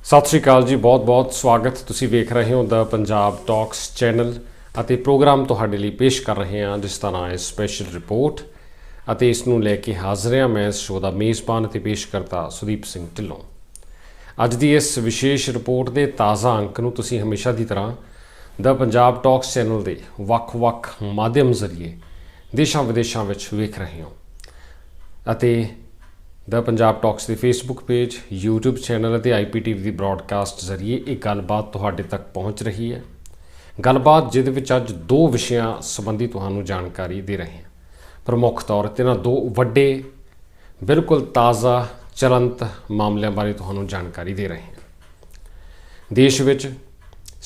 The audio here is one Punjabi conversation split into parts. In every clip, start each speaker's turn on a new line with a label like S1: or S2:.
S1: सत श्री अकाल जी, बहुत बहुत स्वागत। तुसी वेख रहे हो द पंजाब टॉक्स चैनल ਅਤੇ प्रोग्राम ਤੁਹਾਡੇ ਲਈ पेश कर रहे हैं जिसका नाम है स्पैशल रिपोर्ट ਅਤੇ ਇਸ ਨੂੰ ਲੈ ਕੇ ਹਾਜ਼ਰ ਹਾਂ ਮੈਂ ਇਸ ਸ਼ੋਅ ਦਾ ਮੇਜ਼ਬਾਨ ਅਤੇ ਪੇਸ਼ ਕਰਤਾ ਸੁਦੀਪ ਸਿੰਘ ਢਿੱਲੋਂ। ਅੱਜ ਦੀ ਇਸ ਵਿਸ਼ੇਸ਼ ਰਿਪੋਰਟ ਦੇ ਤਾਜ਼ਾ ਅੰਕ ਨੂੰ ਤੁਸੀਂ ਹਮੇਸ਼ਾ ਦੀ ਤਰ੍ਹਾਂ ਦ ਪੰਜਾਬ ਟਾਕਸ ਚੈਨਲ ਦੇ ਵੱਖ-ਵੱਖ ਮਾਧਿਅਮ ਜ਼ਰੀਏ ਦੇਸ਼ਾਂ ਵਿਦੇਸ਼ਾਂ ਵਿੱਚ ਵੇਖ ਰਹੇ ਹੋ ਅਤੇ द पंजाब टॉक्स के फेसबुक पेज यूट्यूब चैनल और IPTV की ब्रॉडकास्ट जरिए एक गलबात तुहाडे तक पहुँच रही है। गलबात जिहदे विच अज दो विषयां संबंधी तुहानूं जानकारी दे रहे हैं। प्रमुख तौर ते इन्हां दो वड्डे बिल्कुल ताज़ा चलंत मामलों बारे तुहानूं जानकारी दे रहे हैं। देश विच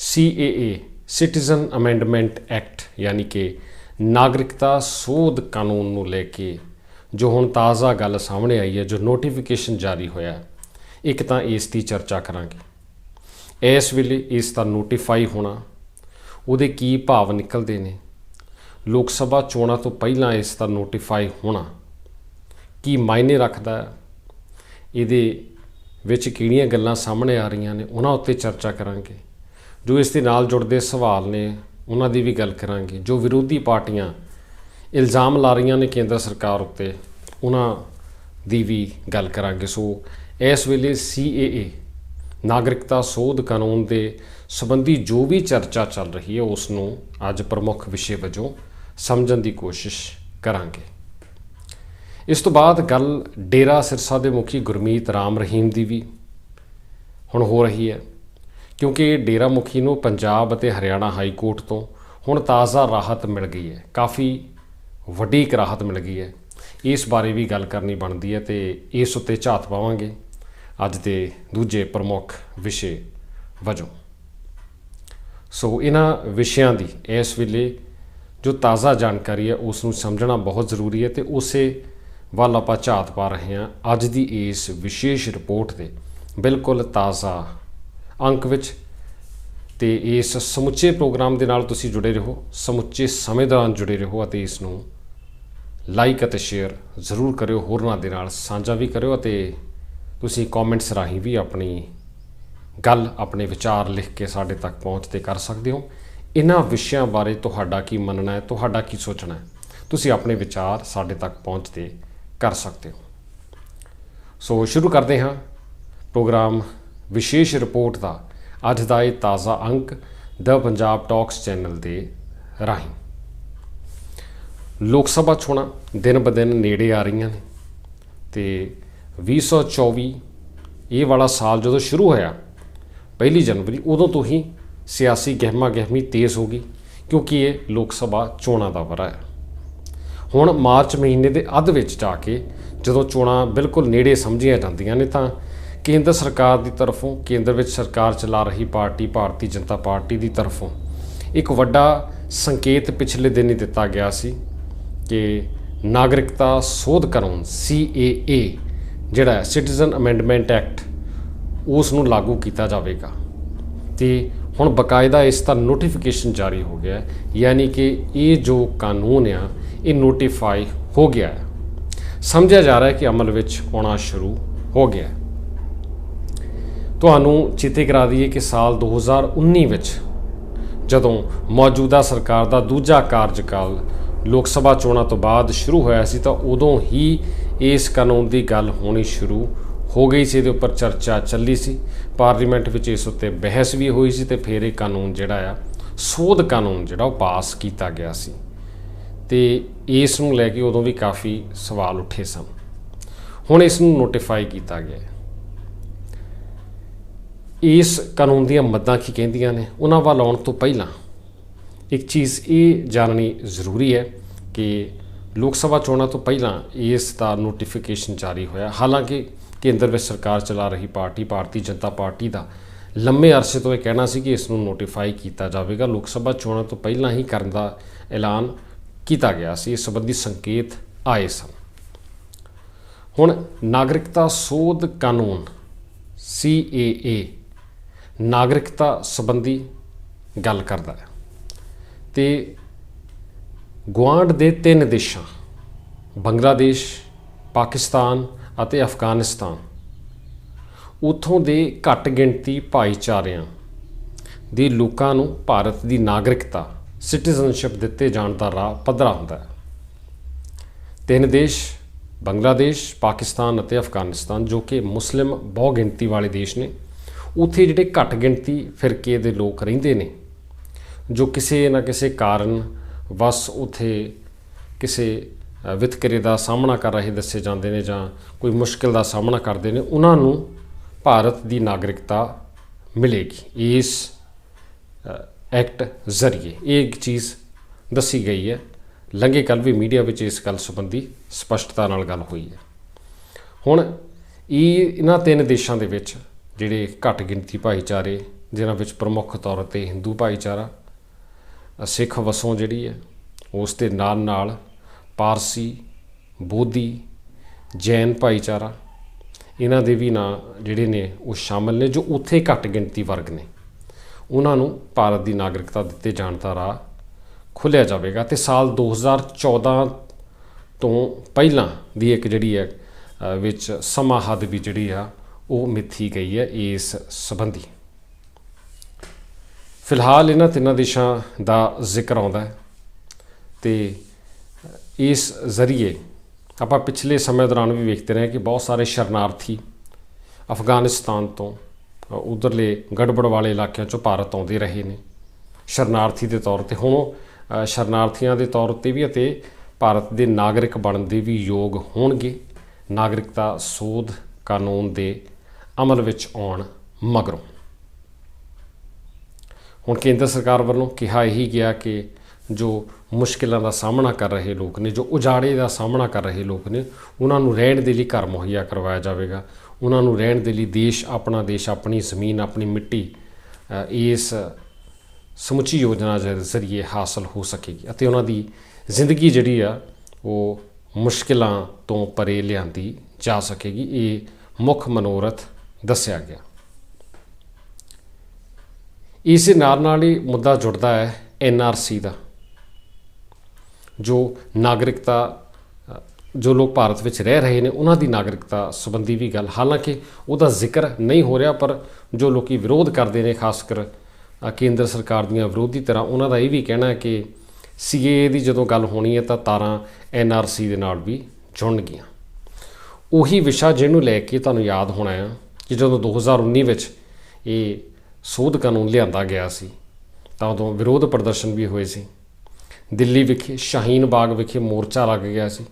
S1: CAA सिटीजन अमेंडमेंट एक्ट यानी कि नागरिकता सोध कानून नूं लैके जो हुण ताज़ा गल सामने आई है, जो नोटिफिकेशन जारी होया, एक तो इस दी चर्चा करांगे। इस वेले इसका नोटिफाई होना, उहदे की भाव निकलते हैं, लोक सभा चोणां तो पहलां इसका नोटिफाई होना की मायने रखता है, इहदे विच किहड़ियां गल्लां सामने आ रही ने उन्हां उत्ते चर्चा करांगे। जो इस दे नाल जुड़दे सवाल ने उन्हां दी भी गल करांगे। जो विरोधी पार्टियां इल्ज़ाम ला रही ने केंद्र सरकार उत्ते उन्हां दी भी गल करांगे। सो इस वेले CAA नागरिकता सोध कानून के संबंधी जो भी चर्चा चल रही है उसनों अज प्रमुख विषय वजों समझण की कोशिश करांगे। इस तो बाद गल डेरा सिरसा के मुखी गुरमीत राम रहीम की भी हुण हो रही है, क्योंकि डेरा मुखी नूं पंजाब अते हरियाणा हाई कोर्ट तो हुण ताज़ा राहत मिल गई है, काफ़ी वड्डी एक राहत मिल गई है। इस बारे भी गल करनी बनती है तो इस उत्ते झात पावांगे अज दे दूजे प्रमुख विषय वजों। सो इन्हां विषयां दी इस वेले जो ताज़ा जानकारी है उसनूं समझना बहुत ज़रूरी है तो उस वल आपां झात पा रहे हैं अज दी इस विशेष रिपोर्ट के बिल्कुल ताज़ा अंक विच। ते इस समुचे प्रोग्राम के नाल तुसी जुड़े रहो, समुचे समय दौरान जुड़े रहो और इसनूं लाइक और शेयर जरूर करो, होरनां दे नाल साझा भी करो और तुसी कॉमेंट्स राही भी अपनी गल अपने विचार लिख के साडे तक पहुँचते कर सकते हो। इन्हां विषयां बारे तुहाडा की मनना है, तुहाडा की सोचना है, तुसी अपने विचार साडे तक पहुँचते कर सकते हो। सो शुरू करते हैं प्रोग्राम विशेष रिपोर्ट का अज का यह ताज़ा अंक द पंजाब टॉक्स चैनल के राही। लोक सभा चोणां दिन ब दिन नेड़े आ रही हैं तो 2024 ये वाला साल जो शुरू होया 1 जनवरी उदों तो ही सियासी गहमा गहमी तेज़ हो गई, क्योंकि ये लोक सभा चोणां दा वरा है। हुण मार्च महीने के अध विच जाके जदों चोणां बिल्कुल नेड़े समझिया जांदियां ने तां केंद्र सरकार की तरफों, केंद्र में सरकार चला रही पार्टी भारतीय जनता पार्टी की तरफों एक वड्डा संकेत पिछले दिन ही दिता गया सी कि नागरिकता सोध कानून CAA जिहड़ा है सिटीजन अमेंडमेंट एक्ट उसनूं लागू किया जाएगा। तो हुण बकायदा इसका नोटिफिकेशन जारी हो गया है, यानी कि ये जो कानून आ ये नोटिफाई हो गया है, समझा जा रहा है कि अमल विच आना शुरू हो गया है। तुहानूं चेते करा दईए कि साल 2019 विच जदों मौजूदा सरकार का दूजा कार्यकाल लोक सभा चोणां तो बाद शुरू होया सी तां उदों ही इस कानून की गल होनी शुरू हो गई सी, इहदे उपर चर्चा चली सी, पार्लीमेंट विच इस उत्ते बहस भी हुई सी ते फिर ये कानून जिहड़ा आ सोध कानून जिहड़ा वो पास किया गया सी ते इस नूं लैके उदों भी काफ़ी सवाल उठे सन। हुण इस नूं नोटिफाई किया गया। इस कानून दीयां मद्दां की कहिंदियां ने उन्हां वल आउण तो पहलां एक चीज़ ये जाननी जरूरी है कि लोक सभा चोणां तो पहलां इसका नोटिफिकेशन जारी होया। हालांकि केंद्र में सरकार चला रही पार्टी भारतीय जनता पार्टी का लंबे अरसे तो यह कहना सी कि इसनूं नोटिफाई किया जाएगा, लोक सभा चोणां तो पहलां ही करन दा ऐलान किया गया सी, इस संबंधी संकेत आए सन। हुण नागरिकता सोध कानून CAA नागरिकता संबंधी गल करता है तो गुआढ़ दे 3 देशों बांग्लादेश, पाकिस्तान और अफगानिस्तान ਉੱਥੋਂ ਦੇ ਘੱਟ ਗਿਣਤੀ ਭਾਈਚਾਰਿਆਂ ਦੇ ਲੋਕਾਂ ਨੂੰ ਭਾਰਤ ਦੀ ਨਾਗਰਿਕਤਾ ਸਿਟੀਜ਼ਨਸ਼ਿਪ ਦਿੱਤੇ ਜਾਣ ਦਾ ਰਾਹ ਪੱਧਰਾ ਹੁੰਦਾ ਹੈ। 3 ਦੇਸ਼ ਬੰਗਲਾਦੇਸ਼, ਪਾਕਿਸਤਾਨ ਅਤੇ ਅਫਗਾਨਿਸਤਾਨ ਜੋ ਕਿ ਮੁਸਲਿਮ ਬਹੁ ਗਿਣਤੀ ਵਾਲੇ ਦੇਸ਼ ਨੇ, ਉੱਥੇ ਜਿਹੜੇ ਘੱਟ ਗਿਣਤੀ ਫਿਰਕੇ ਦੇ ਲੋਕ ਰਹਿੰਦੇ ਨੇ ਜੋ ਕਿਸੇ ਨਾ ਕਿਸੇ ਕਾਰਨ ਬਸ ਉੱਥੇ ਕਿਸੇ ਵਿਤਕਰੇ ਦਾ ਸਾਹਮਣਾ ਕਰ ਰਹੇ ਦੱਸੇ ਜਾਂਦੇ ਨੇ ਜਾਂ ਕੋਈ ਮੁਸ਼ਕਿਲ ਦਾ ਸਾਹਮਣਾ ਕਰਦੇ ਨੇ, ਉਹਨਾਂ ਨੂੰ ਭਾਰਤ ਦੀ ਨਾਗਰਿਕਤਾ ਮਿਲੇਗੀ ਇਸ ਐਕਟ ਜ਼ਰੀਏ। ਇਹ ਇੱਕ ਚੀਜ਼ ਦੱਸੀ ਗਈ ਹੈ। ਲੰਘੇ ਕੱਲ੍ਹ ਵੀ ਮੀਡੀਆ ਵਿੱਚ ਇਸ ਗੱਲ ਸੰਬੰਧੀ ਸਪਸ਼ਟਤਾ ਨਾਲ ਗੱਲ ਹੋਈ ਹੈ। ਹੁਣ ਇਹਨਾਂ 3 ਦੇਸ਼ਾਂ ਦੇ ਵਿੱਚ ਜਿਹੜੇ ਘੱਟ ਗਿਣਤੀ ਭਾਈਚਾਰੇ, ਜਿਨ੍ਹਾਂ ਵਿੱਚ ਪ੍ਰਮੁੱਖ ਤੌਰ 'ਤੇ ਹਿੰਦੂ ਭਾਈਚਾਰਾ, ਸਿੱਖ ਵਸੋਂ ਜਿਹੜੀ ਹੈ, ਉਸ ਦੇ ਨਾਲ ਨਾਲ ਪਾਰਸੀ, ਬੋਧੀ, ਜੈਨ ਭਾਈਚਾਰਾ, ਇਹਨਾਂ ਦੇ ਵੀ ਨਾਂ ਜਿਹੜੇ ਨੇ ਉਹ ਸ਼ਾਮਲ ਨੇ, ਜੋ ਉੱਥੇ ਘੱਟ ਗਿਣਤੀ ਵਰਗ ਨੇ, ਉਹਨਾਂ ਨੂੰ ਭਾਰਤ ਦੀ ਨਾਗਰਿਕਤਾ ਦਿੱਤੇ ਜਾਣ ਦਾ ਰਾਹ ਖੁੱਲ੍ਹਿਆ ਜਾਵੇਗਾ। ਅਤੇ ਸਾਲ 2014 ਤੋਂ ਪਹਿਲਾਂ ਦੀ ਇੱਕ ਜਿਹੜੀ ਹੈ ਵਿੱਚ ਸਮਾਂ ਹੱਦ ਵੀ ਜਿਹੜੀ ਆ ਉਹ ਮਿੱਥੀ ਗਈ ਹੈ ਇਸ ਸੰਬੰਧੀ। ਫਿਲਹਾਲ ਇਹਨਾਂ 3 ਦੇਸ਼ਾਂ ਦਾ ਜ਼ਿਕਰ ਆਉਂਦਾ ਹੈ ਅਤੇ ਇਸ ਜ਼ਰੀਏ ਆਪਾਂ ਪਿਛਲੇ ਸਮੇਂ ਦੌਰਾਨ ਵੀ ਵੇਖਦੇ ਰਹੇ ਕਿ ਬਹੁਤ ਸਾਰੇ ਸ਼ਰਨਾਰਥੀ ਅਫਗਾਨਿਸਤਾਨ ਤੋਂ ਉੱਧਰਲੇ ਗੜਬੜ ਵਾਲੇ ਇਲਾਕਿਆਂ 'ਚੋਂ ਭਾਰਤ ਆਉਂਦੇ ਰਹੇ ਨੇ ਸ਼ਰਨਾਰਥੀ ਦੇ ਤੌਰ 'ਤੇ। ਹੁਣ ਉਹ ਸ਼ਰਨਾਰਥੀਆਂ ਦੇ ਤੌਰ 'ਤੇ ਵੀ ਅਤੇ ਭਾਰਤ ਦੇ ਨਾਗਰਿਕ ਬਣਨ ਦੇ ਵੀ ਯੋਗ ਹੋਣਗੇ ਨਾਗਰਿਕਤਾ ਸੋਧ ਕਾਨੂੰਨ ਦੇ ਅਮਲ ਵਿੱਚ ਆਉਣ ਮਗਰੋਂ। ਹੁਣ ਕੇਂਦਰ ਸਰਕਾਰ ਵੱਲੋਂ ਕਿਹਾ ਇਹੀ ਗਿਆ ਕਿ ਜੋ ਮੁਸ਼ਕਿਲਾਂ ਦਾ ਸਾਹਮਣਾ ਕਰ ਰਹੇ ਲੋਕ ਨੇ, ਜੋ ਉਜਾੜੇ ਦਾ ਸਾਹਮਣਾ ਕਰ ਰਹੇ ਲੋਕ ਨੇ, ਉਹਨਾਂ ਨੂੰ ਰਹਿਣ ਦੇ ਲਈ ਘਰ ਮੁਹੱਈਆ ਕਰਵਾਇਆ ਜਾਵੇਗਾ। ਉਹਨਾਂ ਨੂੰ ਰਹਿਣ ਦੇ ਲਈ ਦੇਸ਼, ਆਪਣੀ ਜ਼ਮੀਨ, ਆਪਣੀ ਮਿੱਟੀ ਇਸ ਸਮੁੱਚੀ ਯੋਜਨਾ ਦੇ ਜ਼ਰੀਏ ਹਾਸਲ ਹੋ ਸਕੇਗੀ ਅਤੇ ਉਹਨਾਂ ਦੀ ਜ਼ਿੰਦਗੀ ਜਿਹੜੀ ਆ ਉਹ ਮੁਸ਼ਕਿਲਾਂ ਤੋਂ ਪਰੇ ਲਿਆਂਦੀ ਜਾ ਸਕੇਗੀ। ਇਹ ਮੁੱਖ ਮਨੋਰਥ ਦੱਸਿਆ ਗਿਆ। ਇਸ ਨਾਲ ਹੀ ਮੁੱਦਾ ਜੁੜਦਾ ਹੈ NRC ਦਾ, ਜੋ ਨਾਗਰਿਕਤਾ, ਜੋ ਲੋਕ ਭਾਰਤ ਵਿੱਚ ਰਹਿ ਰਹੇ ਨੇ ਉਹਨਾਂ ਦੀ ਨਾਗਰਿਕਤਾ ਸੰਬੰਧੀ ਵੀ ਗੱਲ। ਹਾਲਾਂਕਿ ਉਹਦਾ ਜ਼ਿਕਰ ਨਹੀਂ ਹੋ ਰਿਹਾ, ਪਰ ਜੋ ਲੋਕ ਵਿਰੋਧ ਕਰਦੇ ਨੇ, ਖਾਸ ਕਰ ਕੇਂਦਰ ਸਰਕਾਰ ਦੀਆਂ ਵਿਰੋਧੀ ਧਿਰਾਂ, ਉਹਨਾਂ ਦਾ ਇਹ ਵੀ ਕਹਿਣਾ ਹੈ ਕਿ CAA ਦੀ ਜਦੋਂ ਗੱਲ ਹੋਣੀ ਹੈ ਤਾਂ ਤਾਰਾਂ NRC ਦੇ ਨਾਲ ਵੀ ਜੁੜਨਗੀਆਂ। ਉਹੀ ਵਿਸ਼ਾ ਜਿਹਨੂੰ ਲੈ ਕੇ ਤੁਹਾਨੂੰ ਯਾਦ ਹੋਣਾ ਆ ਕਿ ਜਦੋਂ 2019 ਵਿੱਚ ਇਹ ਸੋਧ ਕਾਨੂੰਨ ਲਿਆਂਦਾ ਗਿਆ ਸੀ ਤਾਂ ਉਦੋਂ ਵਿਰੋਧ ਪ੍ਰਦਰਸ਼ਨ ਵੀ ਹੋਏ ਸੀ। ਦਿੱਲੀ ਵਿਖੇ ਸ਼ਾਹੀਨ ਬਾਗ ਵਿਖੇ ਮੋਰਚਾ ਲੱਗ ਗਿਆ ਸੀ,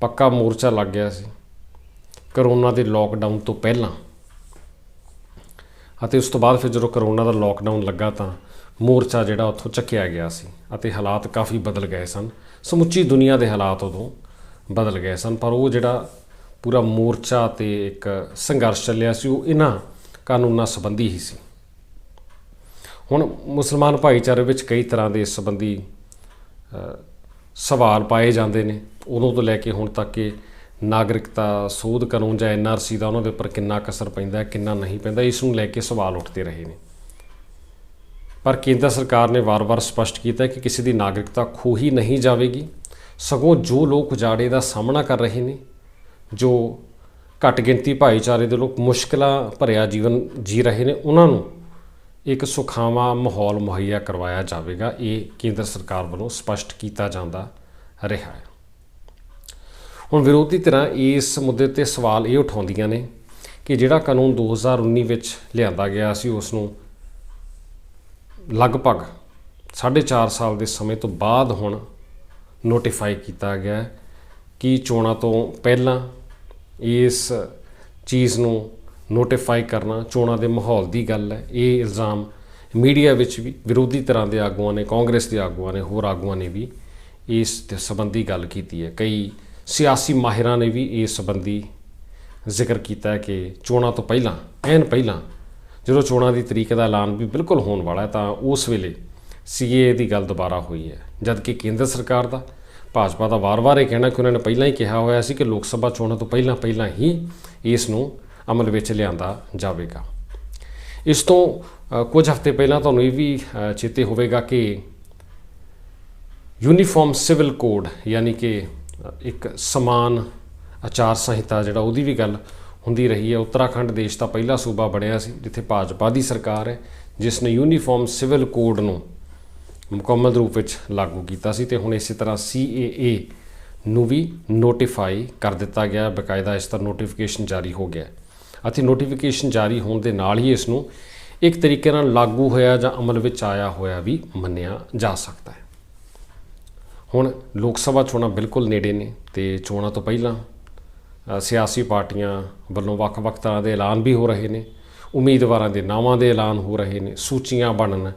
S1: ਪੱਕਾ ਮੋਰਚਾ ਲੱਗ ਗਿਆ ਸੀ ਕਰੋਨਾ ਦੇ ਲੋਕਡਾਊਨ ਤੋਂ ਪਹਿਲਾਂ। ਅਤੇ ਉਸ ਤੋਂ ਬਾਅਦ ਫਿਰ ਜਦੋਂ ਕਰੋਨਾ ਦਾ ਲੋਕਡਾਊਨ ਲੱਗਾ ਤਾਂ ਮੋਰਚਾ ਜਿਹੜਾ ਉੱਥੋਂ ਚੱਕਿਆ ਗਿਆ ਸੀ ਅਤੇ ਹਾਲਾਤ ਕਾਫੀ ਬਦਲ ਗਏ ਸਨ। ਸਮੁੱਚੀ ਦੁਨੀਆ ਦੇ ਹਾਲਾਤ ਉਦੋਂ ਬਦਲ ਗਏ ਸਨ, ਪਰ ਉਹ ਜਿਹੜਾ ਪੂਰਾ ਮੋਰਚਾ ਅਤੇ ਇੱਕ ਸੰਘਰਸ਼ ਚੱਲਿਆ ਸੀ ਉਹ ਇਹਨਾਂ ਕਾਨੂੰਨਾਂ ਸੰਬੰਧੀ ਹੀ ਸੀ। ਹੁਣ ਮੁਸਲਮਾਨ ਭਾਈਚਾਰੇ ਵਿੱਚ ਕਈ ਤਰ੍ਹਾਂ ਦੇ ਇਸ ਸੰਬੰਧੀ ਸਵਾਲ ਪਾਏ ਜਾਂਦੇ ਨੇ, ਉਦੋਂ ਤੋਂ ਲੈ ਕੇ ਹੁਣ ਤੱਕ ਕਿ ਨਾਗਰਿਕਤਾ ਸੋਧ ਕਾਨੂੰਨ ਜਾਂ NRC ਦਾ ਉਹਨਾਂ ਦੇ ਉੱਪਰ ਕਿੰਨਾ ਅਸਰ ਪੈਂਦਾ, ਕਿੰਨਾ ਨਹੀਂ ਪੈਂਦਾ, ਇਸ ਨੂੰ ਲੈ ਕੇ ਸਵਾਲ ਉੱਠਦੇ ਰਹੇ ਨੇ। ਪਰ ਕੇਂਦਰ ਸਰਕਾਰ ਨੇ ਵਾਰ-ਵਾਰ ਸਪਸ਼ਟ ਕੀਤਾ ਕਿ ਕਿਸੇ ਦੀ ਨਾਗਰਿਕਤਾ ਖੋਹੀ ਨਹੀਂ ਜਾਵੇਗੀ, ਸਗੋਂ ਜੋ ਲੋਕ ਉਜਾੜੇ ਦਾ ਸਾਹਮਣਾ ਕਰ ਰਹੇ ਨੇ, ਜੋ ਘੱਟ ਗਿਣਤੀ ਭਾਈਚਾਰੇ ਦੇ ਲੋਕ ਮੁਸ਼ਕਿਲਾਂ ਭਰਿਆ ਜੀਵਨ ਜੀ ਰਹੇ ਨੇ, ਉਹਨਾਂ ਨੂੰ ਇੱਕ ਸੁਖਾਵਾਂ ਮਾਹੌਲ ਮੁਹੱਈਆ ਕਰਵਾਇਆ ਜਾਵੇਗਾ। ਇਹ ਕੇਂਦਰ ਸਰਕਾਰ ਵੱਲੋਂ ਸਪਸ਼ਟ ਕੀਤਾ ਜਾਂਦਾ ਰਿਹਾ ਹੈ। ਹੁਣ ਵਿਰੋਧੀ ਧਿਰਾਂ ਇਸ ਮੁੱਦੇ 'ਤੇ ਸਵਾਲ ਇਹ ਉਠਾਉਂਦੀਆਂ ਨੇ ਕਿ ਜਿਹੜਾ ਕਾਨੂੰਨ 2019 ਵਿੱਚ ਲਿਆਂਦਾ ਗਿਆ ਸੀ ਉਸ ਨੂੰ ਲਗਭਗ 4.5 ਸਾਲ ਦੇ ਸਮੇਂ ਤੋਂ ਬਾਅਦ ਹੁਣ ਨੋਟੀਫਾਈ ਕੀਤਾ ਗਿਆ ਕਿ ਚੋਣਾਂ ਤੋਂ ਪਹਿਲਾਂ ਇਸ ਚੀਜ਼ ਨੂੰ ਨੋਟੀਫਾਈ ਕਰਨਾ ਚੋਣਾਂ ਦੇ ਮਾਹੌਲ ਦੀ ਗੱਲ ਹੈ। ਇਹ ਇਲਜ਼ਾਮ ਮੀਡੀਆ ਵਿੱਚ ਵੀ ਵਿਰੋਧੀ ਧਿਰਾਂ ਦੇ ਆਗੂਆਂ ਨੇ, ਕਾਂਗਰਸ ਦੇ ਆਗੂਆਂ ਨੇ, ਹੋਰ ਆਗੂਆਂ ਨੇ ਵੀ ਇਸ ਦੇ ਸੰਬੰਧੀ ਗੱਲ ਕੀਤੀ ਹੈ। ਕਈ ਸਿਆਸੀ ਮਾਹਿਰਾਂ ਨੇ ਵੀ ਇਸ ਸੰਬੰਧੀ ਜ਼ਿਕਰ ਕੀਤਾ ਹੈ ਕਿ ਚੋਣਾਂ ਤੋਂ ਪਹਿਲਾਂ, ਐਨ ਪਹਿਲਾਂ ਜਦੋਂ ਚੋਣਾਂ ਦੀ ਤਰੀਕ ਦਾ ਐਲਾਨ ਵੀ ਬਿਲਕੁਲ ਹੋਣ ਵਾਲਾ ਹੈ ਤਾਂ ਉਸ ਵੇਲੇ CAA ਦੀ ਗੱਲ ਦੁਬਾਰਾ ਹੋਈ ਹੈ। ਜਦ ਕਿ ਕੇਂਦਰ ਸਰਕਾਰ ਦਾ, ਭਾਜਪਾ ਦਾ ਵਾਰ-ਵਾਰ ਇਹ ਕਹਿਣਾ ਕਿ ਉਹਨਾਂ ਨੇ ਪਹਿਲਾਂ ਹੀ ਕਿਹਾ ਹੋਇਆ ਸੀ ਕਿ ਲੋਕ ਸਭਾ ਚੋਣਾਂ ਤੋਂ ਪਹਿਲਾਂ ਹੀ ਇਸ ਨੂੰ ਅਮਲ ਵਿੱਚ ਲਿਆਂਦਾ ਜਾਵੇਗਾ। ਇਸ ਤੋਂ ਕੁਝ ਹਫ਼ਤੇ ਪਹਿਲਾਂ ਤੁਹਾਨੂੰ ਇਹ ਵੀ ਚੇਤੇ ਹੋਵੇਗਾ ਕਿ ਯੂਨੀਫਾਰਮ ਸਿਵਲ ਕੋਡ, ਯਾਨੀ ਕਿ ਇੱਕ ਸਮਾਨ ਆਚਾਰ ਸੰਹਿਤਾ ਜਿਹੜਾ, ਉਹਦੀ ਵੀ ਗੱਲ ਹੁੰਦੀ ਰਹੀ ਹੈ। ਉੱਤਰਾਖੰਡ ਦੇਸ਼ ਦਾ ਪਹਿਲਾ ਸੂਬਾ ਬਣਿਆ ਸੀ ਜਿੱਥੇ ਭਾਜਪਾ ਦੀ ਸਰਕਾਰ ਹੈ, ਜਿਸ ਨੇ ਯੂਨੀਫਾਰਮ ਸਿਵਲ ਕੋਡ ਨੂੰ ਮੁਕੰਮਲ ਰੂਪ ਵਿੱਚ ਲਾਗੂ ਕੀਤਾ ਸੀ। ਅਤੇ ਹੁਣ ਇਸੇ ਤਰ੍ਹਾਂ CAA ਨੂੰ ਵੀ ਨੋਟੀਫਾਈ ਕਰ ਦਿੱਤਾ ਗਿਆ, ਬਕਾਇਦਾ ਇਸ ਦਾ ਨੋਟੀਫਿਕੇਸ਼ਨ ਜਾਰੀ ਹੋ ਗਿਆ ਅਤੇ ਨੋਟੀਫਿਕੇਸ਼ਨ ਜਾਰੀ ਹੋਣ ਦੇ ਨਾਲ ਹੀ ਇਸ ਨੂੰ ਇੱਕ ਤਰੀਕੇ ਨਾਲ ਲਾਗੂ ਹੋਇਆ ਜਾਂ ਅਮਲ ਵਿੱਚ ਆਇਆ ਹੋਇਆ ਵੀ ਮੰਨਿਆ ਜਾ ਸਕਦਾ ਹੈ। ਹੁਣ ਲੋਕ ਸਭਾ ਚੋਣਾਂ ਬਿਲਕੁਲ ਨੇੜੇ ਨੇ ਅਤੇ ਚੋਣਾਂ ਤੋਂ ਪਹਿਲਾਂ ਸਿਆਸੀ ਪਾਰਟੀਆਂ ਵੱਲੋਂ ਵੱਖ-ਵੱਖ ਤਰ੍ਹਾਂ ਦੇ ਐਲਾਨ ਵੀ ਹੋ ਰਹੇ ਨੇ, ਉਮੀਦਵਾਰਾਂ ਦੇ ਨਾਵਾਂ ਦੇ ਐਲਾਨ ਹੋ ਰਹੇ ਨੇ, ਸੂਚੀਆਂ ਬਣਨ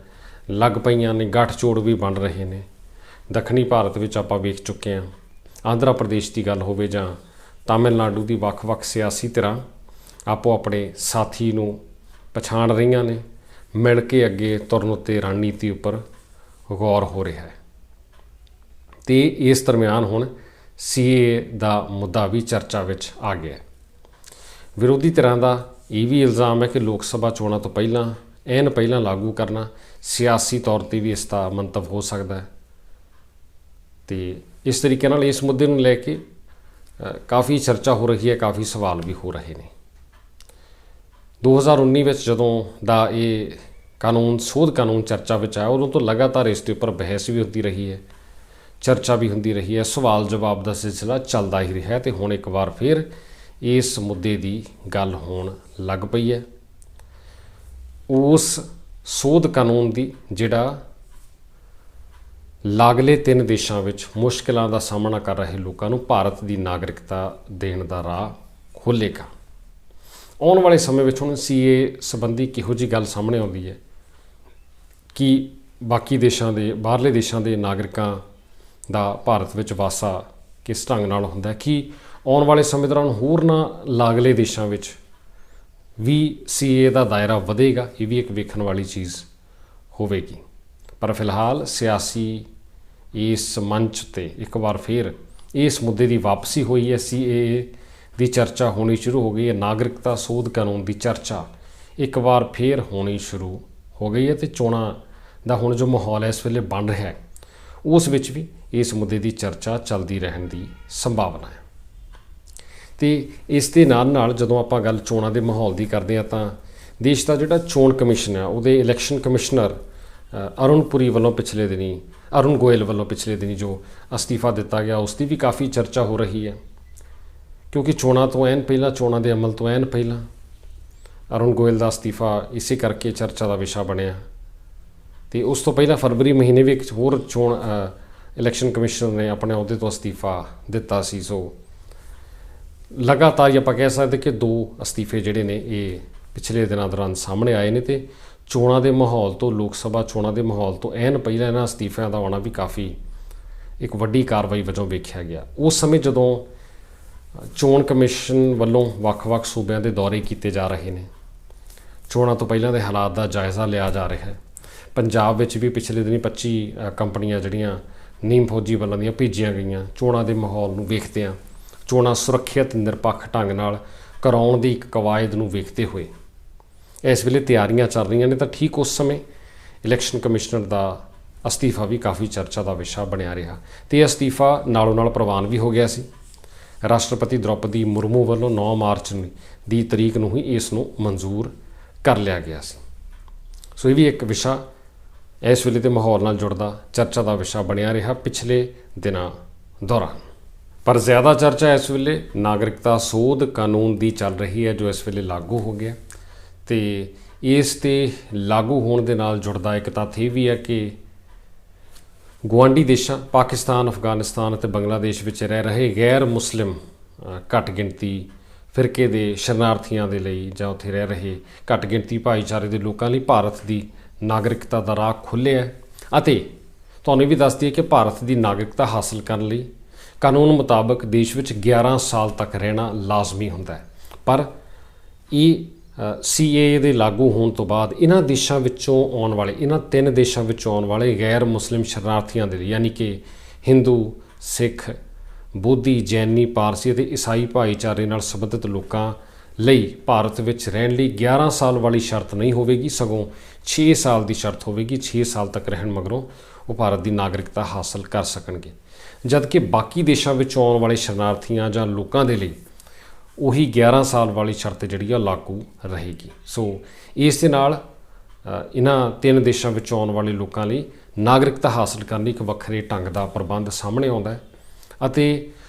S1: ਲੱਗ ਪਈਆਂ ਨੇ, ਗੱਠਜੋੜ ਵੀ ਬਣ ਰਹੇ ਨੇ। ਦੱਖਣੀ ਭਾਰਤ ਵਿੱਚ ਆਪਾਂ ਵੇਖ ਚੁੱਕੇ ਹਾਂ, ਆਂਧਰਾ ਪ੍ਰਦੇਸ਼ ਦੀ ਗੱਲ ਹੋਵੇ ਜਾਂ ਤਾਮਿਲਨਾਡੂ ਦੀ, ਵੱਖ-ਵੱਖ ਸਿਆਸੀ ਧਿਰਾਂ ਆਪੋ ਆਪਣੇ ਸਾਥੀ ਨੂੰ ਪਛਾਣ ਰਹੀਆਂ ਨੇ, ਮਿਲ ਕੇ ਅੱਗੇ ਤੁਰਨ ਉੱਤੇ ਰਣਨੀਤੀ ਉੱਪਰ ਗੌਰ ਹੋ ਰਿਹਾ ਹੈ। ਅਤੇ ਇਸ ਦਰਮਿਆਨ ਹੁਣ CAA ਦਾ ਮੁੱਦਾ ਵੀ ਚਰਚਾ ਵਿੱਚ ਆ ਗਿਆ। ਵਿਰੋਧੀ ਧਿਰਾਂ ਦਾ ਇਹ ਵੀ ਇਲਜ਼ਾਮ ਹੈ ਕਿ ਲੋਕ ਸਭਾ ਚੋਣਾਂ ਤੋਂ ਪਹਿਲਾਂ ਲਾਗੂ ਕਰਨਾ ਸਿਆਸੀ ਤੌਰ 'ਤੇ ਵੀ ਇਸ ਦਾ ਮੰਤਵ ਹੋ ਸਕਦਾ ਹੈ। ਅਤੇ ਇਸ ਤਰੀਕੇ ਨਾਲ ਇਸ ਮੁੱਦੇ ਨੂੰ ਲੈ ਕੇ ਕਾਫੀ ਚਰਚਾ ਹੋ ਰਹੀ ਹੈ, ਕਾਫੀ ਸਵਾਲ ਵੀ ਹੋ ਰਹੇ ਨੇ। 2019 ਵਿੱਚ ਜਦੋਂ ਦਾ ਇਹ ਸੋਧ ਕਾਨੂੰਨ ਚਰਚਾ ਵਿੱਚ ਆਇਆ, ਉਦੋਂ ਤੋਂ ਲਗਾਤਾਰ ਇਸ ਦੇ ਉੱਪਰ ਬਹਿਸ ਵੀ ਹੁੰਦੀ ਰਹੀ ਹੈ, ਚਰਚਾ ਵੀ ਹੁੰਦੀ ਰਹੀ ਹੈ, ਸਵਾਲ ਜਵਾਬ ਦਾ ਸਿਲਸਿਲਾ ਚੱਲਦਾ ਹੀ ਰਿਹਾ ਅਤੇ ਹੁਣ ਇੱਕ ਵਾਰ ਫਿਰ ਇਸ ਮੁੱਦੇ ਦੀ ਗੱਲ ਹੋਣ ਲੱਗ ਪਈ ਹੈ। ਉਸ ਸੋਧ ਕਾਨੂੰਨ ਦੀ ਜਿਹੜਾ ਲਾਗਲੇ 3 ਦੇਸ਼ਾਂ ਵਿੱਚ ਮੁਸ਼ਕਿਲਾਂ ਦਾ ਸਾਹਮਣਾ ਕਰ ਰਹੇ ਲੋਕਾਂ ਨੂੰ ਭਾਰਤ ਦੀ ਨਾਗਰਿਕਤਾ ਦੇਣ ਦਾ ਰਾਹ ਖੋਲ੍ਹੇਗਾ। ਆਉਣ ਵਾਲੇ ਸਮੇਂ ਵਿੱਚ ਹੁਣ CAA ਸੰਬੰਧੀ ਕਿਹੋ ਜਿਹੀ ਗੱਲ ਸਾਹਮਣੇ ਆਉਂਦੀ ਹੈ ਕਿ ਬਾਕੀ ਬਾਹਰਲੇ ਦੇਸ਼ਾਂ ਦੇ ਨਾਗਰਿਕਾਂ ਦਾ ਭਾਰਤ ਵਿੱਚ ਵਾਸਾ ਕਿਸ ਢੰਗ ਨਾਲ ਹੁੰਦਾ, ਕਿ ਆਉਣ ਵਾਲੇ ਸਮੇਂ ਦੌਰਾਨ ਹੋਰਨਾਂ ਲਾਗਲੇ ਦੇਸ਼ਾਂ ਵਿੱਚ ਵੀ CAA ਦਾ ਦਾਇਰਾ ਵਧੇਗਾ, ਇਹ ਵੀ ਇੱਕ ਵੇਖਣ ਵਾਲੀ ਚੀਜ਼ ਹੋਵੇਗੀ। ਪਰ ਫਿਲਹਾਲ ਸਿਆਸੀ ਇਸ ਮੰਚ 'ਤੇ ਇੱਕ ਵਾਰ ਫਿਰ ਇਸ ਮੁੱਦੇ ਦੀ ਵਾਪਸੀ ਹੋਈ ਹੈ। CAA ਦੀ ਚਰਚਾ ਹੋਣੀ ਸ਼ੁਰੂ ਹੋ ਗਈ ਹੈ, ਨਾਗਰਿਕਤਾ ਸੋਧ ਕਾਨੂੰਨ ਦੀ ਚਰਚਾ ਇੱਕ ਵਾਰ ਫਿਰ ਹੋਣੀ ਸ਼ੁਰੂ ਹੋ ਗਈ ਹੈ ਅਤੇ ਚੋਣਾਂ ਦਾ ਹੁਣ ਜੋ ਮਾਹੌਲ ਹੈ ਇਸ ਵੇਲੇ ਬਣ ਰਿਹਾ ਹੈ, ਉਸ ਵਿੱਚ ਵੀ ਇਸ ਮੁੱਦੇ ਦੀ ਚਰਚਾ ਚੱਲਦੀ ਰਹਿਣ ਦੀ ਸੰਭਾਵਨਾ ਹੈ। ਅਤੇ ਇਸ ਦੇ ਨਾਲ ਜਦੋਂ ਆਪਾਂ ਗੱਲ ਚੋਣਾਂ ਦੇ ਮਾਹੌਲ ਦੀ ਕਰਦੇ ਹਾਂ ਤਾਂ ਦੇਸ਼ ਦਾ ਜਿਹੜਾ ਚੋਣ ਕਮਿਸ਼ਨ ਹੈ, ਉਹਦੇ ਇਲੈਕਸ਼ਨ ਕਮਿਸ਼ਨਰ ਅਰੁਣ ਗੋਇਲ ਵੱਲੋਂ ਪਿਛਲੇ ਦਿਨੀ ਜੋ ਅਸਤੀਫਾ ਦਿੱਤਾ ਗਿਆ, ਉਸ ਦੀ ਵੀ ਕਾਫੀ ਚਰਚਾ ਹੋ ਰਹੀ ਹੈ, ਕਿਉਂਕਿ ਚੋਣਾਂ ਦੇ ਅਮਲ ਤੋਂ ਪਹਿਲਾਂ ਅਰੁਣ ਗੋਇਲ ਦਾ ਅਸਤੀਫਾ ਇਸੇ ਕਰਕੇ ਚਰਚਾ ਦਾ ਵਿਸ਼ਾ ਬਣਿਆ। ਅਤੇ ਉਸ ਤੋਂ ਪਹਿਲਾਂ ਫਰਵਰੀ ਮਹੀਨੇ ਵੀ ਇੱਕ ਹੋਰ ਇਲੈਕਸ਼ਨ ਕਮਿਸ਼ਨਰ ਨੇ ਆਪਣੇ ਅਹੁਦੇ ਤੋਂ ਅਸਤੀਫਾ ਦਿੱਤਾ ਸੀ। ਸੋ ਲਗਾਤਾਰ ਆਪਾਂ ਕਹਿ ਸਕਦੇ ਕਿ 2 ਅਸਤੀਫੇ ਜਿਹੜੇ ਨੇ ਇਹ ਪਿਛਲੇ ਦਿਨਾਂ ਦੌਰਾਨ ਸਾਹਮਣੇ ਆਏ ਨੇ ਅਤੇ ਚੋਣਾਂ ਦੇ ਮਾਹੌਲ ਤੋਂ, ਲੋਕ ਸਭਾ ਚੋਣਾਂ ਦੇ ਮਾਹੌਲ ਤੋਂ ਪਹਿਲਾਂ ਇਹਨਾਂ ਅਸਤੀਫਿਆਂ ਦਾ ਆਉਣਾ ਵੀ ਕਾਫੀ ਇੱਕ ਵੱਡੀ ਕਾਰਵਾਈ ਵਜੋਂ ਵੇਖਿਆ ਗਿਆ। ਉਸ ਸਮੇਂ ਜਦੋਂ ਚੋਣ ਕਮਿਸ਼ਨ ਵੱਲੋਂ ਵੱਖ-ਵੱਖ ਸੂਬਿਆਂ ਦੇ ਦੌਰੇ ਕੀਤੇ ਜਾ ਰਹੇ ਨੇ, ਚੋਣਾਂ ਤੋਂ ਪਹਿਲਾਂ ਦੇ ਹਾਲਾਤ ਦਾ ਜਾਇਜ਼ਾ ਲਿਆ ਜਾ ਰਿਹਾ ਹੈ। ਪੰਜਾਬ ਵਿੱਚ ਵੀ ਪਿਛਲੇ ਦਿਨੀ 25 ਕੰਪਨੀਆਂ ਜਿਹੜੀਆਂ ਨੀਮ ਫੌਜੀ ਵੱਲੋਂ ਦੀਆਂ ਭੇਜੀਆਂ ਗਈਆਂ, ਚੋਣਾਂ ਦੇ ਮਾਹੌਲ ਨੂੰ ਵੇਖਦਿਆਂ, ਚੋਣਾਂ ਸੁਰੱਖਿਅਤ ਨਿਰਪੱਖ ਢੰਗ ਨਾਲ ਕਰਾਉਣ ਦੀ ਇੱਕ ਕਵਾਇਦ ਨੂੰ ਵੇਖਦੇ ਹੋਏ ਇਸ ਵੇਲੇ ਤਿਆਰੀਆਂ ਚੱਲ ਰਹੀਆਂ ਨੇ। ਤਾਂ ਠੀਕ ਉਸ ਸਮੇਂ ਇਲੈਕਸ਼ਨ ਕਮਿਸ਼ਨਰ ਦਾ ਅਸਤੀਫਾ ਵੀ ਕਾਫੀ ਚਰਚਾ ਦਾ ਵਿਸ਼ਾ ਬਣਿਆ ਰਿਹਾ ਅਤੇ ਇਹ ਅਸਤੀਫਾ ਨਾਲੋਂ ਨਾਲ ਪ੍ਰਵਾਨ ਵੀ ਹੋ ਗਿਆ ਸੀ। ਰਾਸ਼ਟਰਪਤੀ ਦ੍ਰੌਪਦੀ ਮੁਰਮੂ ਵੱਲੋਂ 9 ਮਾਰਚ ਦੀ ਤਰੀਕ ਨੂੰ ਹੀ ਇਸ ਨੂੰ ਮਨਜ਼ੂਰ ਕਰ ਲਿਆ ਗਿਆ ਸੀ। ਸੋ ਇਹ ਵੀ ਇੱਕ ਵਿਸ਼ਾ ਇਸ ਵੇਲੇ ਦੇ ਮਾਹੌਲ ਨਾਲ ਜੁੜਦਾ ਚਰਚਾ ਦਾ ਵਿਸ਼ਾ ਬਣਿਆ ਰਿਹਾ ਪਿਛਲੇ ਦਿਨਾਂ ਦੌਰਾਨ। ਪਰ ਜ਼ਿਆਦਾ ਚਰਚਾ ਇਸ ਵੇਲੇ ਨਾਗਰਿਕਤਾ ਸੋਧ ਕਾਨੂੰਨ ਦੀ ਚੱਲ ਰਹੀ ਹੈ, ਜੋ ਇਸ ਵੇਲੇ ਲਾਗੂ ਹੋ ਗਿਆ। ਅਤੇ ਇਸ 'ਤੇ ਲਾਗੂ ਹੋਣ ਦੇ ਨਾਲ ਜੁੜਦਾ ਇੱਕ ਤੱਥ ਇਹ ਵੀ ਹੈ ਕਿ ਗੁਆਂਢੀ ਦੇਸ਼ਾਂ ਪਾਕਿਸਤਾਨ, ਅਫਗਾਨਿਸਤਾਨ ਅਤੇ ਬੰਗਲਾਦੇਸ਼ ਵਿੱਚ ਰਹਿ ਰਹੇ ਗੈਰ ਮੁਸਲਿਮ ਘੱਟ ਗਿਣਤੀ ਫਿਰਕੇ ਦੇ ਸ਼ਰਨਾਰਥੀਆਂ ਦੇ ਲਈ ਜਾਂ ਉੱਥੇ ਰਹਿ ਰਹੇ ਘੱਟ ਗਿਣਤੀ ਭਾਈਚਾਰੇ ਦੇ ਲੋਕਾਂ ਲਈ ਭਾਰਤ ਦੀ ਨਾਗਰਿਕਤਾ ਦਾ ਰਾਹ ਖੁੱਲ੍ਹਿਆ ਹੈ। ਅਤੇ ਤੁਹਾਨੂੰ ਇਹ ਵੀ ਦੱਸ ਦਈਏ ਕਿ ਭਾਰਤ ਦੀ ਨਾਗਰਿਕਤਾ ਹਾਸਲ ਕਰਨ ਲਈ ਕਾਨੂੰਨ ਮੁਤਾਬਕ ਦੇਸ਼ ਵਿੱਚ 11 ਸਾਲ ਤੱਕ ਰਹਿਣਾ ਲਾਜ਼ਮੀ ਹੁੰਦਾ ਹੈ। ਪਰ ਇਹ CAA ਦੇ ਲਾਗੂ ਹੋਣ ਤੋਂ ਬਾਅਦ ਇਹਨਾਂ 3 ਦੇਸ਼ਾਂ ਵਿੱਚੋਂ ਆਉਣ ਵਾਲੇ ਗੈਰ ਮੁਸਲਿਮ ਸ਼ਰਨਾਰਥੀਆਂ ਦੇ ਲਈ, ਯਾਨੀ ਕਿ ਹਿੰਦੂ, ਸਿੱਖ, ਬੋਧੀ, ਜੈਨੀ, ਪਾਰਸੀ ਅਤੇ ਈਸਾਈ ਭਾਈਚਾਰੇ ਨਾਲ ਸੰਬੰਧਿਤ ਲੋਕਾਂ ਲਈ ਭਾਰਤ ਵਿੱਚ ਰਹਿਣ ਲਈ 11 ਸਾਲ ਵਾਲੀ ਸ਼ਰਤ ਨਹੀਂ ਹੋਵੇਗੀ, ਸਗੋਂ 6 ਸਾਲ ਦੀ ਸ਼ਰਤ ਹੋਵੇਗੀ। 6 ਸਾਲ ਤੱਕ ਰਹਿਣ ਮਗਰੋਂ ਉਹ ਭਾਰਤ ਦੀ ਨਾਗਰਿਕਤਾ ਹਾਸਲ ਕਰ ਸਕਣਗੇ। ਜਦਕਿ ਬਾਕੀ ਦੇਸ਼ਾਂ ਵਿੱਚੋਂ ਆਉਣ ਵਾਲੇ ਸ਼ਰਨਾਰਥੀਆਂ ਜਾਂ ਲੋਕਾਂ ਦੇ ਲਈ ਉਹੀ 11 ਸਾਲ ਵਾਲੀ ਸ਼ਰਤ ਜਿਹੜੀ ਆ ਲਾਗੂ ਰਹੇਗੀ। ਸੋ ਇਸ ਦੇ ਨਾਲ ਇਹਨਾਂ 3 ਦੇਸ਼ਾਂ ਵਿੱਚ ਆਉਣ ਵਾਲੇ ਲੋਕਾਂ ਲਈ ਨਾਗਰਿਕਤਾ ਹਾਸਲ ਕਰਨ ਲਈ ਇੱਕ ਵੱਖਰੇ ਢੰਗ ਦਾ ਪ੍ਰਬੰਧ ਸਾਹਮਣੇ ਆਉਂਦਾ ਹੈ ਅਤੇ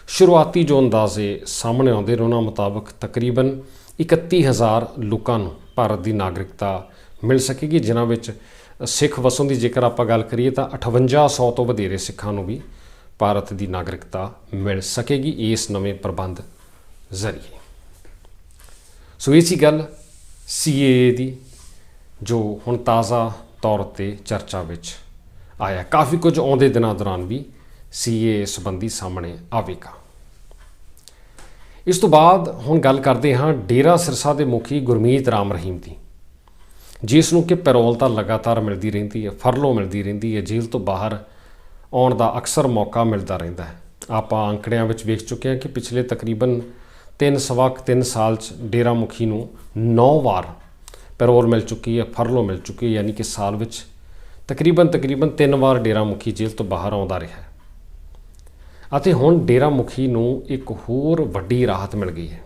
S1: ਸ਼ੁਰੂਆਤੀ ਜੋ ਅੰਦਾਜ਼ੇ ਸਾਹਮਣੇ ਆਉਂਦੇ ਨੇ ਉਹਨਾਂ ਮੁਤਾਬਕ ਤਕਰੀਬਨ 31,000 ਲੋਕਾਂ ਨੂੰ ਭਾਰਤ ਦੀ ਨਾਗਰਿਕਤਾ ਮਿਲ ਸਕੇਗੀ, ਜਿਨ੍ਹਾਂ ਵਿੱਚ ਸਿੱਖ ਵਸੋਂ ਦੀ ਜੇਕਰ ਆਪਾਂ ਗੱਲ ਕਰੀਏ ਤਾਂ 5800 ਤੋਂ ਵਧੇਰੇ ਸਿੱਖਾਂ ਨੂੰ ਵੀ ਭਾਰਤ ਦੀ ਨਾਗਰਿਕਤਾ ਮਿਲ ਸਕੇਗੀ ਇਸ ਨਵੇਂ ਪ੍ਰਬੰਧ ਜ਼ਰੀਏ। ਸੋ ਇਹ ਸੀ ਗੱਲ CAA ਦੀ ਜੋ ਹੁਣ ਤਾਜ਼ਾ ਤੌਰ 'ਤੇ ਚਰਚਾ ਵਿੱਚ ਆਇਆ। ਕਾਫੀ ਕੁਝ ਆਉਂਦੇ ਦਿਨਾਂ ਦੌਰਾਨ ਵੀ CAA ਸੰਬੰਧੀ ਸਾਹਮਣੇ ਆਵੇਗਾ। ਇਸ ਤੋਂ ਬਾਅਦ ਹੁਣ ਗੱਲ ਕਰਦੇ ਹਾਂ ਡੇਰਾ ਸਿਰਸਾ ਦੇ ਮੁਖੀ ਗੁਰਮੀਤ ਰਾਮ ਰਹੀਮ ਦੀ, ਜਿਸ ਨੂੰ ਕਿ ਪੈਰੋਲ ਤਾਂ ਲਗਾਤਾਰ ਮਿਲਦੀ ਰਹਿੰਦੀ ਹੈ, ਫਰਲੋ ਮਿਲਦੀ ਰਹਿੰਦੀ ਹੈ, ਜੇਲ੍ਹ ਤੋਂ ਬਾਹਰ ਆਉਣ ਦਾ ਅਕਸਰ ਮੌਕਾ ਮਿਲਦਾ ਰਹਿੰਦਾ ਹੈ। ਆਪਾਂ ਅੰਕੜਿਆਂ ਵਿੱਚ ਵੇਖ ਚੁੱਕੇ ਹਾਂ ਕਿ ਪਿਛਲੇ ਤਕਰੀਬਨ 3 ਸਾਲ 'ਚ ਡੇਰਾ ਮੁਖੀ ਨੂੰ 9 ਵਾਰ ਪੈਰੋਲ ਮਿਲ ਚੁੱਕੀ ਹੈ, ਫਰਲੋ ਮਿਲ ਚੁੱਕੀ ਹੈ, ਯਾਨੀ ਕਿ ਸਾਲ ਵਿੱਚ ਤਕਰੀਬਨ 3 ਵਾਰ ਡੇਰਾ ਮੁਖੀ ਜੇਲ੍ਹ ਤੋਂ ਬਾਹਰ ਆਉਂਦਾ ਰਿਹਾ ਅਤੇ ਹੁਣ ਡੇਰਾ ਮੁਖੀ ਨੂੰ ਇੱਕ ਹੋਰ ਵੱਡੀ ਰਾਹਤ ਮਿਲ ਗਈ ਹੈ।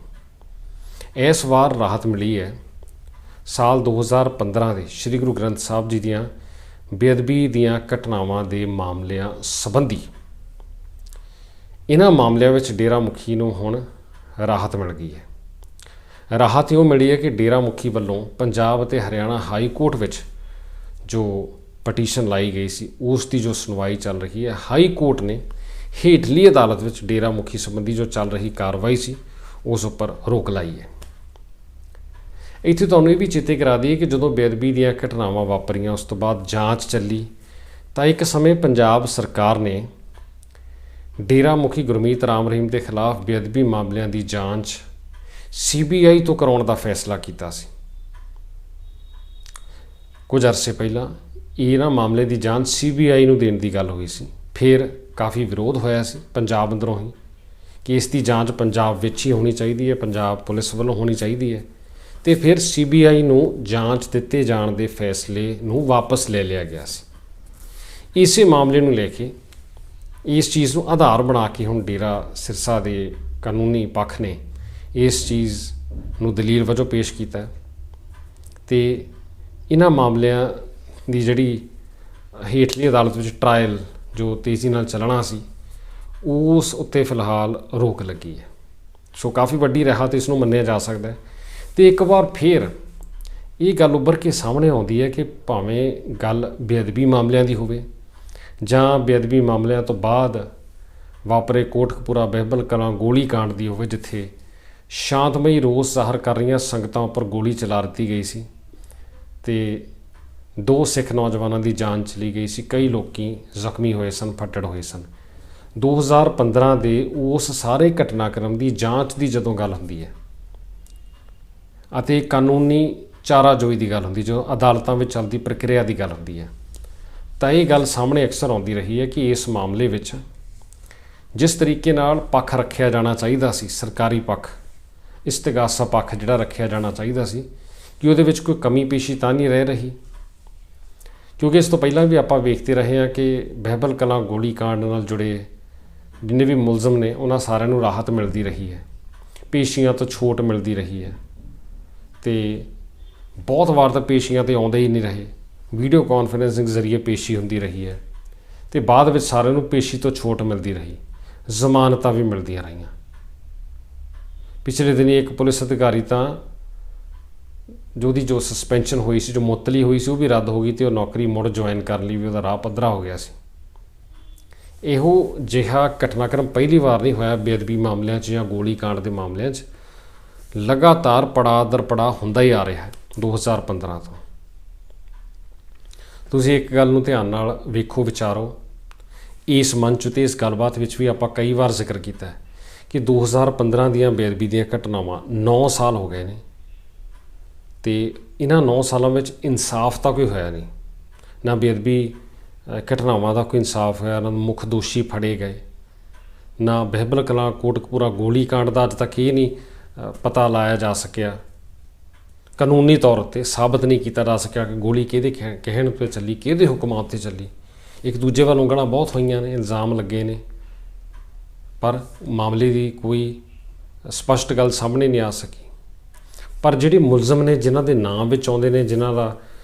S1: ਇਸ ਵਾਰ ਰਾਹਤ ਮਿਲੀ ਹੈ ਸਾਲ 2015 ਦੇ ਸ਼੍ਰੀ ਗੁਰੂ ਗ੍ਰੰਥ ਸਾਹਿਬ ਜੀ ਦੀਆਂ ਬੇਅਦਬੀ ਦੀਆਂ ਘਟਨਾਵਾਂ ਦੇ ਮਾਮਲਿਆਂ ਸੰਬੰਧੀ। ਇਹਨਾਂ ਮਾਮਲਿਆਂ ਵਿੱਚ ਡੇਰਾ ਮੁਖੀ ਨੂੰ ਹੁਣ ਰਾਹਤ ਮਿਲ ਗਈ ਹੈ। ਰਾਹਤ ਇਉਂ ਮਿਲੀ ਹੈ ਕਿ ਡੇਰਾ ਮੁਖੀ ਵੱਲੋਂ ਪੰਜਾਬ ਅਤੇ ਹਰਿਆਣਾ ਹਾਈ ਕੋਰਟ ਵਿੱਚ ਜੋ ਪਟੀਸ਼ਨ ਲਾਈ ਗਈ ਸੀ ਉਸ ਦੀ ਜੋ ਸੁਣਵਾਈ ਚੱਲ ਰਹੀ ਹੈ। ਹਾਈ ਕੋਰਟ ਨੇ ਹੇਠਲੀ ਅਦਾਲਤ ਵਿੱਚ ਡੇਰਾ ਮੁਖੀ ਸੰਬੰਧੀ ਜੋ ਚੱਲ ਰਹੀ ਕਾਰਵਾਈ ਸੀ ਉਸ ਉੱਪਰ ਰੋਕ ਲਾਈ ਹੈ। ਇੱਥੇ ਤੁਹਾਨੂੰ ਇਹ ਵੀ ਚੇਤੇ ਕਰਾ ਦਈਏ ਕਿ ਜਦੋਂ ਬੇਅਦਬੀ ਦੀਆਂ ਘਟਨਾਵਾਂ ਵਾਪਰੀਆਂ ਉਸ ਤੋਂ ਬਾਅਦ ਜਾਂਚ ਚੱਲੀ ਤਾਂ ਇੱਕ ਸਮੇਂ ਪੰਜਾਬ ਸਰਕਾਰ ਨੇ ਡੇਰਾ ਮੁਖੀ ਗੁਰਮੀਤ ਰਾਮ ਰਹੀਮ ਦੇ ਖਿਲਾਫ ਬੇਅਦਬੀ ਮਾਮਲਿਆਂ ਦੀ ਜਾਂਚ CBI ਤੋਂ ਕਰਾਉਣ ਦਾ ਫੈਸਲਾ ਕੀਤਾ ਸੀ। ਕੁਝ ਅਰਸੇ ਪਹਿਲਾਂ ਇਹਨਾਂ ਮਾਮਲੇ ਦੀ ਜਾਂਚ CBI ਨੂੰ ਦੇਣ ਦੀ ਗੱਲ ਹੋਈ ਸੀ। ਫਿਰ ਕਾਫੀ ਵਿਰੋਧ ਹੋਇਆ ਸੀ ਪੰਜਾਬ ਅੰਦਰੋਂ ਹੀ ਕਿ ਇਸ ਦੀ ਜਾਂਚ ਪੰਜਾਬ ਵਿੱਚ ਹੀ ਹੋਣੀ ਚਾਹੀਦੀ ਹੈ, ਪੰਜਾਬ ਪੁਲਿਸ ਵੱਲੋਂ ਹੋਣੀ ਚਾਹੀਦੀ ਹੈ, ਅਤੇ ਫਿਰ CBI ਨੂੰ ਜਾਂਚ ਦਿੱਤੇ ਜਾਣ ਦੇ ਫੈਸਲੇ ਨੂੰ ਵਾਪਸ ਲੈ ਲਿਆ ਗਿਆ ਸੀ। ਇਸੇ ਮਾਮਲੇ ਨੂੰ ਲੈ ਕੇ ਇਸ ਚੀਜ਼ ਨੂੰ ਆਧਾਰ ਬਣਾ ਕੇ ਹੁਣ ਡੇਰਾ ਸਿਰਸਾ ਦੇ ਕਾਨੂੰਨੀ ਪੱਖ ਨੇ ਇਸ ਚੀਜ਼ ਨੂੰ ਦਲੀਲ ਵਜੋਂ ਪੇਸ਼ ਕੀਤਾ ਅਤੇ ਇਹਨਾਂ ਮਾਮਲਿਆਂ ਦੀ ਜਿਹੜੀ ਹੇਠਲੀ ਅਦਾਲਤ ਵਿੱਚ ਟਰਾਇਲ ਜੋ ਤੇਜ਼ੀ ਨਾਲ ਚੱਲਣਾ ਸੀ ਉਸ ਉੱਤੇ ਫਿਲਹਾਲ ਰੋਕ ਲੱਗੀ ਹੈ। ਸੋ ਕਾਫੀ ਵੱਡੀ ਰਾਹਤ ਇਸ ਨੂੰ ਮੰਨਿਆ ਜਾ ਸਕਦਾ ਹੈ। ਅਤੇ ਇੱਕ ਵਾਰ ਫਿਰ ਇਹ ਗੱਲ ਉੱਭਰ ਕੇ ਸਾਹਮਣੇ ਆਉਂਦੀ ਹੈ ਕਿ ਭਾਵੇਂ ਗੱਲ ਬੇਅਦਬੀ ਮਾਮਲਿਆਂ ਦੀ ਹੋਵੇ ਜਾਂ ਬੇਅਦਬੀ ਮਾਮਲਿਆਂ ਤੋਂ ਬਾਅਦ ਵਾਪਰੇ ਕੋਟਕਪੂਰਾ ਬਹਿਬਲ ਕਲਾਂ ਗੋਲੀ ਕਾਂਡ ਦੀ ਹੋਵੇ, ਜਿੱਥੇ ਸ਼ਾਂਤਮਈ ਰੋਸ ਜ਼ਾਹਰ ਕਰ ਰਹੀਆਂ ਸੰਗਤਾਂ ਉੱਪਰ ਗੋਲੀ ਚਲਾ ਦਿੱਤੀ ਗਈ ਸੀ ਅਤੇ 2 ਸਿੱਖ ਨੌਜਵਾਨਾਂ ਦੀ ਜਾਨ ਚਲੀ ਗਈ ਸੀ, ਕਈ ਲੋਕੀ ਜ਼ਖਮੀ ਹੋਏ ਸਨ, ਫੱਟੜ ਹੋਏ ਸਨ। 2015 ਦੇ ਉਸ ਸਾਰੇ ਘਟਨਾਕ੍ਰਮ ਦੀ ਜਾਂਚ ਦੀ ਜਦੋਂ ਗੱਲ ਹੁੰਦੀ ਹੈ ਅਤੇ ਕਾਨੂੰਨੀ ਚਾਰਾਜੋਈ ਦੀ ਗੱਲ ਹੁੰਦੀ, ਜੋ ਅਦਾਲਤਾਂ ਵਿੱਚ ਚੱਲਦੀ ਪ੍ਰਕਿਰਿਆ ਦੀ ਗੱਲ ਹੁੰਦੀ ਹੈ, ਤਾਂ ਇਹ ਗੱਲ ਸਾਹਮਣੇ ਅਕਸਰ ਆਉਂਦੀ ਰਹੀ ਹੈ ਕਿ ਇਸ ਮਾਮਲੇ ਵਿੱਚ ਜਿਸ ਤਰੀਕੇ ਨਾਲ ਪੱਖ ਰੱਖਿਆ ਜਾਣਾ ਚਾਹੀਦਾ ਸੀ, ਸਰਕਾਰੀ ਪੱਖ, ਇਸਤਗਾਸਾ ਪੱਖ ਜਿਹੜਾ ਰੱਖਿਆ ਜਾਣਾ ਚਾਹੀਦਾ ਸੀ, ਕਿ ਉਹਦੇ ਵਿੱਚ ਕੋਈ ਕਮੀ ਪੇਸ਼ੀ ਤਾਂ ਨਹੀਂ ਰਹਿ ਰਹੀ। ਕਿਉਂਕਿ ਇਸ ਤੋਂ ਪਹਿਲਾਂ ਵੀ ਆਪਾਂ ਵੇਖਦੇ ਰਹੇ ਹਾਂ ਕਿ ਬਹਿਬਲ ਕਲਾਂ ਗੋਲੀ ਕਾਂਡ ਨਾਲ ਜੁੜੇ ਜਿੰਨੇ ਵੀ ਮੁਲਜ਼ਮ ਨੇ ਉਹਨਾਂ ਸਾਰਿਆਂ ਨੂੰ ਰਾਹਤ ਮਿਲਦੀ ਰਹੀ ਹੈ, ਪੇਸ਼ੀਆਂ ਤੋਂ ਛੋਟ ਮਿਲਦੀ ਰਹੀ ਹੈ ਅਤੇ ਬਹੁਤ ਵਾਰ ਤਾਂ ਪੇਸ਼ੀਆਂ 'ਤੇ ਆਉਂਦੇ ਹੀ ਨਹੀਂ ਰਹੇ, ਵੀਡੀਓ ਕਾਨਫਰੰਸਿੰਗ ਜ਼ਰੀਏ ਪੇਸ਼ੀ ਹੁੰਦੀ ਰਹੀ ਹੈ ਅਤੇ ਬਾਅਦ ਵਿੱਚ ਸਾਰਿਆਂ ਨੂੰ ਪੇਸ਼ੀ ਤੋਂ ਛੋਟ ਮਿਲਦੀ ਰਹੀ, ਜ਼ਮਾਨਤਾਂ ਵੀ ਮਿਲਦੀਆਂ ਰਹੀਆਂ। ਪਿਛਲੇ ਦਿਨੀ ਇੱਕ ਪੁਲਿਸ ਅਧਿਕਾਰੀ ਤਾਂ ਜੋ ਸਸਪੈਂਸ਼ਨ ਹੋਈ ਸੀ, ਜੋ ਮੁਅੱਤਲੀ ਹੋਈ ਸੀ, ਉਹ ਵੀ ਰੱਦ ਹੋ ਗਈ ਅਤੇ ਉਹ ਨੌਕਰੀ ਮੁੜ ਜੁਆਇਨ ਕਰਨ ਲਈ ਵੀ ਉਹਦਾ ਰਾਹ ਪੱਧਰਾ ਹੋ ਗਿਆ ਸੀ। ਇਹੋ ਜਿਹਾ ਘਟਨਾਕ੍ਰਮ ਪਹਿਲੀ ਵਾਰ ਨਹੀਂ ਹੋਇਆ ਬੇਅਦਬੀ ਮਾਮਲਿਆਂ 'ਚ ਜਾਂ ਗੋਲੀ ਕਾਂਡ ਦੇ ਮਾਮਲਿਆਂ 'ਚ, ਲਗਾਤਾਰ ਪੜਾਅ ਦਰ ਪੜਾਅ ਹੁੰਦਾ ਹੀ ਆ ਰਿਹਾ ਹੈ 2015 ਤੋਂ। ਤੁਸੀਂ ਇੱਕ ਗੱਲ ਨੂੰ ਧਿਆਨ ਨਾਲ ਵੇਖੋ, ਵਿਚਾਰੋ। ਇਸ ਮੰਚ 'ਤੇ ਇਸ ਗੱਲਬਾਤ ਵਿੱਚ ਵੀ ਆਪਾਂ ਕਈ ਵਾਰ ਜ਼ਿਕਰ ਕੀਤਾ ਹੈ ਕਿ 2015 ਦੀਆਂ ਬੇਅਦਬੀ ਦੀਆਂ ਘਟਨਾਵਾਂ 9 ਸਾਲ ਹੋ ਗਏ ਨੇ ਅਤੇ ਇਹਨਾਂ 9 ਸਾਲਾਂ ਵਿੱਚ ਇਨਸਾਫ ਤਾਂ ਕੋਈ ਹੋਇਆ ਨਹੀਂ, ਨਾ ਬੇਅਦਬੀ ਘਟਨਾਵਾਂ ਦਾ ਕੋਈ ਇਨਸਾਫ ਹੋਇਆ, ਨਾ ਮੁੱਖ ਦੋਸ਼ੀ ਫੜੇ ਗਏ, ਨਾ ਬਹਿਬਲ ਕਲਾਂ ਕੋਟਕਪੂਰਾ ਗੋਲੀ ਕਾਂਡ ਦਾ ਅੱਜ ਤੱਕ ਇਹ ਨਹੀਂ ਪਤਾ ਲਾਇਆ ਜਾ ਸਕਿਆ, ਕਾਨੂੰਨੀ ਤੌਰ ਉੱਤੇ ਸਾਬਤ ਨਹੀਂ ਕੀਤਾ ਜਾ ਸਕਿਆ ਕਿ ਗੋਲੀ ਕਿਹਦੇ ਕਹਿਣ 'ਤੇ ਚੱਲੀ, ਕਿਹਦੇ ਹੁਕਮਾਂ 'ਤੇ ਚੱਲੀ। ਇੱਕ ਦੂਜੇ ਵੱਲ ਉਂਗਲਾਂ ਬਹੁਤ ਹੋਈਆਂ ਨੇ, ਇਲਜ਼ਾਮ ਲੱਗੇ ਨੇ, ਪਰ ਮਾਮਲੇ ਦੀ ਕੋਈ ਸਪਸ਼ਟ ਗੱਲ ਸਾਹਮਣੇ ਨਹੀਂ ਆ ਸਕੀ। ਪਰ ਜਿਹੜੇ ਮੁਲਜ਼ਮ ਨੇ, ਜਿਨ੍ਹਾਂ ਦੇ ਨਾਂ ਵਿੱਚ ਆਉਂਦੇ ਨੇ, ਜਿਨ੍ਹਾਂ ਦਾ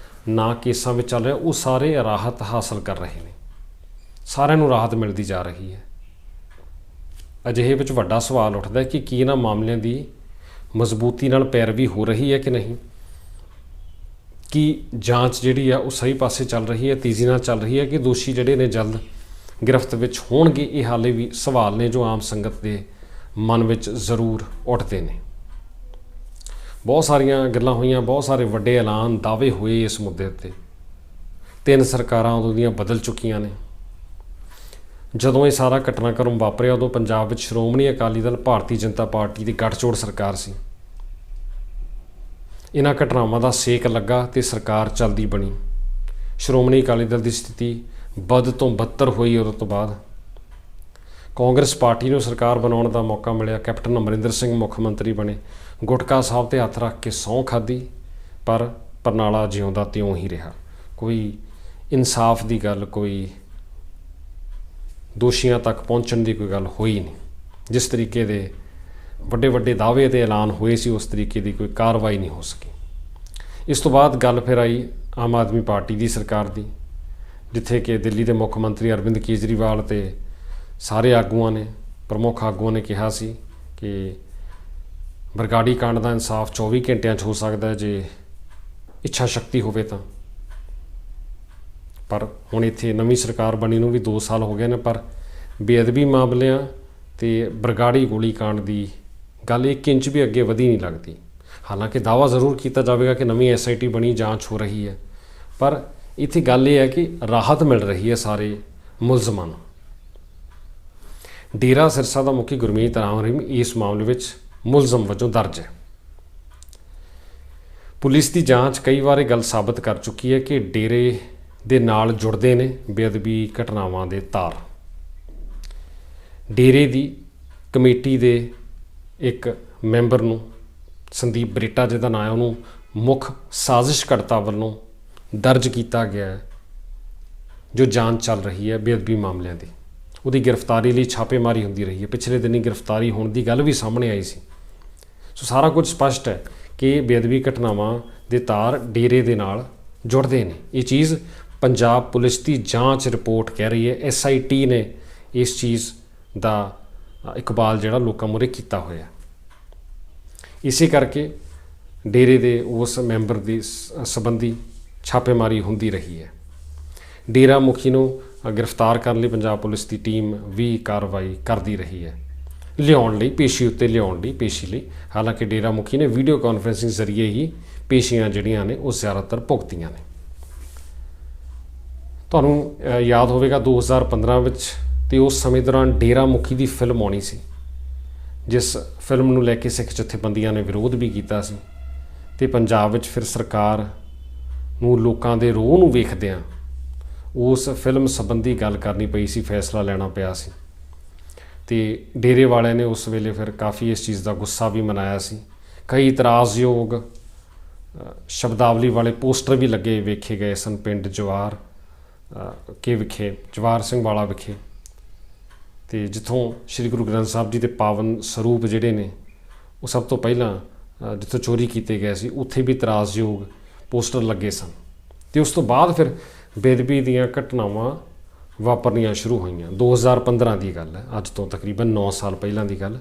S1: ਨਾਂ ਕੇਸਾਂ ਵਿੱਚ ਚੱਲ ਰਿਹਾ, ਉਹ ਸਾਰੇ ਰਾਹਤ ਹਾਸਲ ਕਰ ਰਹੇ ਨੇ। ਸਾਰਿਆਂ ਨੂੰ ਰਾਹਤ ਮਿਲਦੀ ਜਾ ਰਹੀ ਹੈ। ਅਜਿਹੇ ਵਿੱਚ ਵੱਡਾ ਸਵਾਲ ਉੱਠਦਾ ਕਿ ਕੀ ਇਹਨਾਂ ਮਾਮਲਿਆਂ ਦੀ ਮਜ਼ਬੂਤੀ ਨਾਲ ਪੈਰਵੀ ਹੋ ਰਹੀ ਹੈ ਕਿ ਨਹੀਂ? ਕੀ ਜਾਂਚ ਜਿਹੜੀ ਆ ਉਹ ਸਹੀ ਪਾਸੇ ਚੱਲ ਰਹੀ ਹੈ, ਤੇਜ਼ੀ ਨਾਲ ਚੱਲ ਰਹੀ ਹੈ, ਕਿ ਦੋਸ਼ੀ ਜਿਹੜੇ ਨੇ ਜਲਦ ਗ੍ਰਿਫਤ ਵਿੱਚ ਹੋਣਗੇ? ਇਹ ਹਾਲੇ ਵੀ ਸਵਾਲ ਨੇ ਜੋ ਆਮ ਸੰਗਤ ਦੇ ਮਨ ਵਿੱਚ ਜ਼ਰੂਰ ਉੱਠਦੇ ਨੇ। ਬਹੁਤ ਸਾਰੀਆਂ ਗੱਲਾਂ ਹੋਈਆਂ, ਬਹੁਤ ਸਾਰੇ ਵੱਡੇ ਐਲਾਨ, ਦਾਅਵੇ ਹੋਏ ਇਸ ਮੁੱਦੇ ਉੱਤੇ। 3 ਸਰਕਾਰਾਂ ਉਦੋਂ ਦੀਆਂ ਬਦਲ ਚੁੱਕੀਆਂ ਨੇ। ਜਦੋਂ ਇਹ ਸਾਰਾ ਘਟਨਾਕ੍ਰਮ ਵਾਪਰਿਆ ਉਦੋਂ ਪੰਜਾਬ ਵਿੱਚ ਸ਼੍ਰੋਮਣੀ ਅਕਾਲੀ ਦਲ, ਭਾਰਤੀ ਜਨਤਾ ਪਾਰਟੀ ਦੀ ਗੱਠਜੋੜ ਸਰਕਾਰ ਸੀ। ਇਹਨਾਂ ਘਟਨਾਵਾਂ ਦਾ ਸੇਕ ਲੱਗਾ ਅਤੇ ਸਰਕਾਰ ਚੱਲਦੀ ਬਣੀ। ਸ਼੍ਰੋਮਣੀ ਅਕਾਲੀ ਦਲ ਦੀ ਸਥਿਤੀ ਬਦ ਤੋਂ ਬੱਤਰ ਹੋਈ। ਉਦੋਂ ਤੋਂ ਬਾਅਦ ਕਾਂਗਰਸ ਪਾਰਟੀ ਨੂੰ ਸਰਕਾਰ ਬਣਾਉਣ ਦਾ ਮੌਕਾ ਮਿਲਿਆ। ਕੈਪਟਨ ਅਮਰਿੰਦਰ ਸਿੰਘ ਮੁੱਖ ਮੰਤਰੀ ਬਣੇ। ਗੁਟਕਾ ਸਾਹਿਬ 'ਤੇ ਹੱਥ ਰੱਖ ਕੇ ਸਹੁੰ ਖਾਧੀ, ਪਰ ਬਰਨਾਲਾ ਜਿਉਂਦਾ ਤਿਉਂ ਹੀ ਰਿਹਾ। ਕੋਈ ਇਨਸਾਫ ਦੀ ਗੱਲ, ਕੋਈ ਦੋਸ਼ੀਆਂ ਤੱਕ ਪਹੁੰਚਣ ਦੀ ਕੋਈ ਗੱਲ ਹੋਈ ਨਹੀਂ। ਜਿਸ ਤਰੀਕੇ ਦੇ ਵੱਡੇ ਵੱਡੇ ਦਾਅਵੇ ਅਤੇ ਐਲਾਨ ਹੋਏ ਸੀ, ਉਸ ਤਰੀਕੇ ਦੀ ਕੋਈ ਕਾਰਵਾਈ ਨਹੀਂ ਹੋ ਸਕੀ। ਇਸ ਤੋਂ ਬਾਅਦ ਗੱਲ ਫਿਰ ਆਈ ਆਮ ਆਦਮੀ ਪਾਰਟੀ ਦੀ ਸਰਕਾਰ ਦੀ, ਜਿੱਥੇ ਕਿ ਦਿੱਲੀ ਦੇ ਮੁੱਖ ਮੰਤਰੀ ਅਰਵਿੰਦ ਕੇਜਰੀਵਾਲ ਅਤੇ ਸਾਰੇ ਆਗੂਆਂ ਨੇ, ਪ੍ਰਮੁੱਖ ਆਗੂਆਂ ਨੇ ਕਿਹਾ ਸੀ ਕਿ ਬਰਗਾੜੀ ਕਾਂਡ ਦਾ ਇਨਸਾਫ 24 ਘੰਟਿਆਂ 'ਚ ਹੋ ਸਕਦਾ ਜੇ ਇੱਛਾ ਸ਼ਕਤੀ ਹੋਵੇ ਤਾਂ। ਪਰ ਹੁਣ ਇੱਥੇ ਨਵੀਂ ਸਰਕਾਰ ਬਣੀ ਨੂੰ ਵੀ 2 ਸਾਲ ਹੋ ਗਏ ਨੇ, ਪਰ ਬੇਅਦਬੀ ਮਾਮਲਿਆਂ ਅਤੇ ਬਰਗਾੜੀ ਗੋਲੀ ਕਾਂਡ ਦੀ ਗੱਲ 1 ਇੰਚ ਵੀ ਅੱਗੇ ਵਧੀ ਨਹੀਂ ਲੱਗਦੀ। ਹਾਲਾਂਕਿ ਦਾਅਵਾ ਜ਼ਰੂਰ ਕੀਤਾ ਜਾਵੇਗਾ ਕਿ ਨਵੀਂ SIT ਬਣੀ, ਜਾਂਚ ਹੋ ਰਹੀ ਹੈ, ਪਰ ਇੱਥੇ ਗੱਲ ਇਹ ਹੈ ਕਿ ਰਾਹਤ ਮਿਲ ਰਹੀ ਹੈ ਸਾਰੇ ਮੁਲਜ਼ਮਾਂ ਨੂੰ। ਡੇਰਾ ਸਿਰਸਾ ਦਾ ਮੁਖੀ ਗੁਰਮੀਤ ਰਾਮ ਰਹੀਮ ਇਸ ਮਾਮਲੇ ਵਿੱਚ ਮੁਲਜ਼ਮ ਵਜੋਂ ਦਰਜ ਹੈ। ਪੁਲਿਸ ਦੀ ਜਾਂਚ ਕਈ ਵਾਰ ਇਹ ਗੱਲ ਸਾਬਤ ਕਰ ਚੁੱਕੀ ਹੈ ਕਿ ਡੇਰੇ ਦੇ ਨਾਲ ਜੁੜਦੇ ਨੇ ਬੇਅਦਬੀ ਘਟਨਾਵਾਂ ਦੇ ਤਾਰ। ਡੇਰੇ ਦੀ ਕਮੇਟੀ ਦੇ ਇੱਕ ਮੈਂਬਰ ਨੂੰ, ਸੰਦੀਪ ਬਰੇਟਾ ਜਿਹਦਾ ਨਾਂ ਹੈ, ਉਹਨੂੰ ਮੁੱਖ ਸਾਜ਼ਿਸ਼ਕਰਤਾ ਵੱਲੋਂ ਦਰਜ ਕੀਤਾ ਗਿਆ ਹੈ ਜੋ ਜਾਂਚ ਚੱਲ ਰਹੀ ਹੈ ਬੇਅਦਬੀ ਮਾਮਲਿਆਂ ਦੀ। ਉਹਦੀ ਗ੍ਰਿਫਤਾਰੀ ਲਈ ਛਾਪੇਮਾਰੀ ਹੁੰਦੀ ਰਹੀ ਹੈ। ਪਿਛਲੇ ਦਿਨੀ ਗ੍ਰਿਫਤਾਰੀ ਹੋਣ ਦੀ ਗੱਲ ਵੀ ਸਾਹਮਣੇ ਆਈ ਸੀ। ਸੋ ਸਾਰਾ ਕੁਝ ਸਪਸ਼ਟ ਹੈ ਕਿ ਬੇਅਦਬੀ ਘਟਨਾਵਾਂ ਦੇ ਤਾਰ ਡੇਰੇ ਦੇ ਨਾਲ ਜੁੜਦੇ ਨੇ। ਇਹ ਚੀਜ਼ ਪੰਜਾਬ ਪੁਲਿਸ ਦੀ ਜਾਂਚ ਰਿਪੋਰਟ ਕਹਿ ਰਹੀ ਹੈ। SIT ਨੇ ਇਸ ਚੀਜ਼ ਦਾ ਇਕਬਾਲ ਜਿਹੜਾ ਲੋਕਾਂ ਮੂਹਰੇ ਕੀਤਾ ਹੋਇਆ। ਇਸੇ ਕਰਕੇ ਡੇਰੇ ਦੇ ਉਸ ਮੈਂਬਰ ਦੀ ਸੰਬੰਧੀ ਛਾਪੇਮਾਰੀ ਹੁੰਦੀ ਰਹੀ ਹੈ। ਡੇਰਾ ਮੁਖੀ ਨੂੰ ਗ੍ਰਿਫਤਾਰ ਕਰਨ ਲਈ ਪੰਜਾਬ ਪੁਲਿਸ ਦੀ ਟੀਮ ਵੀ ਕਾਰਵਾਈ ਕਰਦੀ ਰਹੀ ਹੈ, ਲਿਆਉਣ ਲਈ, ਪੇਸ਼ੀ ਉੱਤੇ ਲਿਆਉਣ ਲਈ, ਪੇਸ਼ੀ ਲਈ। ਹਾਲਾਂਕਿ ਡੇਰਾ ਮੁਖੀ ਨੇ ਵੀਡੀਓ ਕਾਨਫਰੰਸਿੰਗ ਜ਼ਰੀਏ ਹੀ ਪੇਸ਼ੀਆਂ ਜਿਹੜੀਆਂ ਨੇ ਉਹ ਜ਼ਿਆਦਾਤਰ ਭੁਗਤੀਆਂ ਨੇ। ਤੁਹਾਨੂੰ ਯਾਦ ਹੋਵੇਗਾ 2015 ਵਿੱਚ ਅਤੇ ਉਸ ਸਮੇਂ ਦੌਰਾਨ ਡੇਰਾ ਮੁਖੀ ਦੀ ਫਿਲਮ ਆਉਣੀ ਸੀ, ਜਿਸ ਫਿਲਮ ਨੂੰ ਲੈ ਕੇ ਸਿੱਖ ਜਥੇਬੰਦੀਆਂ ਨੇ ਵਿਰੋਧ ਵੀ ਕੀਤਾ ਸੀ। ਅਤੇ ਪੰਜਾਬ ਵਿੱਚ ਫਿਰ ਸਰਕਾਰ ਨੂੰ ਲੋਕਾਂ ਦੇ ਰੋਹ ਨੂੰ ਵੇਖਦਿਆਂ ਉਸ ਫਿਲਮ ਸੰਬੰਧੀ ਗੱਲ ਕਰਨੀ ਪਈ ਸੀ, ਫੈਸਲਾ ਲੈਣਾ ਪਿਆ ਸੀ। ਅਤੇ ਡੇਰੇ ਵਾਲਿਆਂ ਨੇ ਉਸ ਵੇਲੇ ਫਿਰ ਕਾਫੀ ਇਸ ਚੀਜ਼ ਦਾ ਗੁੱਸਾ ਵੀ ਮਨਾਇਆ ਸੀ। ਕਈ ਇਤਰਾਜ਼ਯੋਗ ਸ਼ਬਦਾਵਲੀ ਵਾਲੇ ਪੋਸਟਰ ਵੀ ਲੱਗੇ ਵੇਖੇ ਗਏ ਸਨ ਪਿੰਡ ਜਵਾਰ ਵਿਖੇ, ਜਵਾਰ ਸਿੰਘ ਵਾਲਾ ਵਿਖੇ, ਅਤੇ ਜਿੱਥੋਂ ਸ਼੍ਰੀ ਗੁਰੂ ਗ੍ਰੰਥ ਸਾਹਿਬ ਜੀ ਦੇ ਪਾਵਨ ਸਰੂਪ ਜਿਹੜੇ ਨੇ ਉਹ ਸਭ ਤੋਂ ਪਹਿਲਾਂ ਜਿੱਥੋਂ ਚੋਰੀ ਕੀਤੇ ਗਏ ਸੀ, ਉੱਥੇ ਵੀ ਇਤਰਾਜ਼ਯੋਗ ਪੋਸਟਰ ਲੱਗੇ ਸਨ। ਅਤੇ ਉਸ ਤੋਂ ਬਾਅਦ ਫਿਰ ਬੇਅਦਬੀ ਦੀਆਂ ਘਟਨਾਵਾਂ ਵਾਪਰਨੀਆਂ ਸ਼ੁਰੂ ਹੋਈਆਂ। 2015 ਦੀ ਗੱਲ ਹੈ, ਅੱਜ ਤੋਂ ਤਕਰੀਬਨ 9 ਸਾਲ ਪਹਿਲਾਂ ਦੀ ਗੱਲ,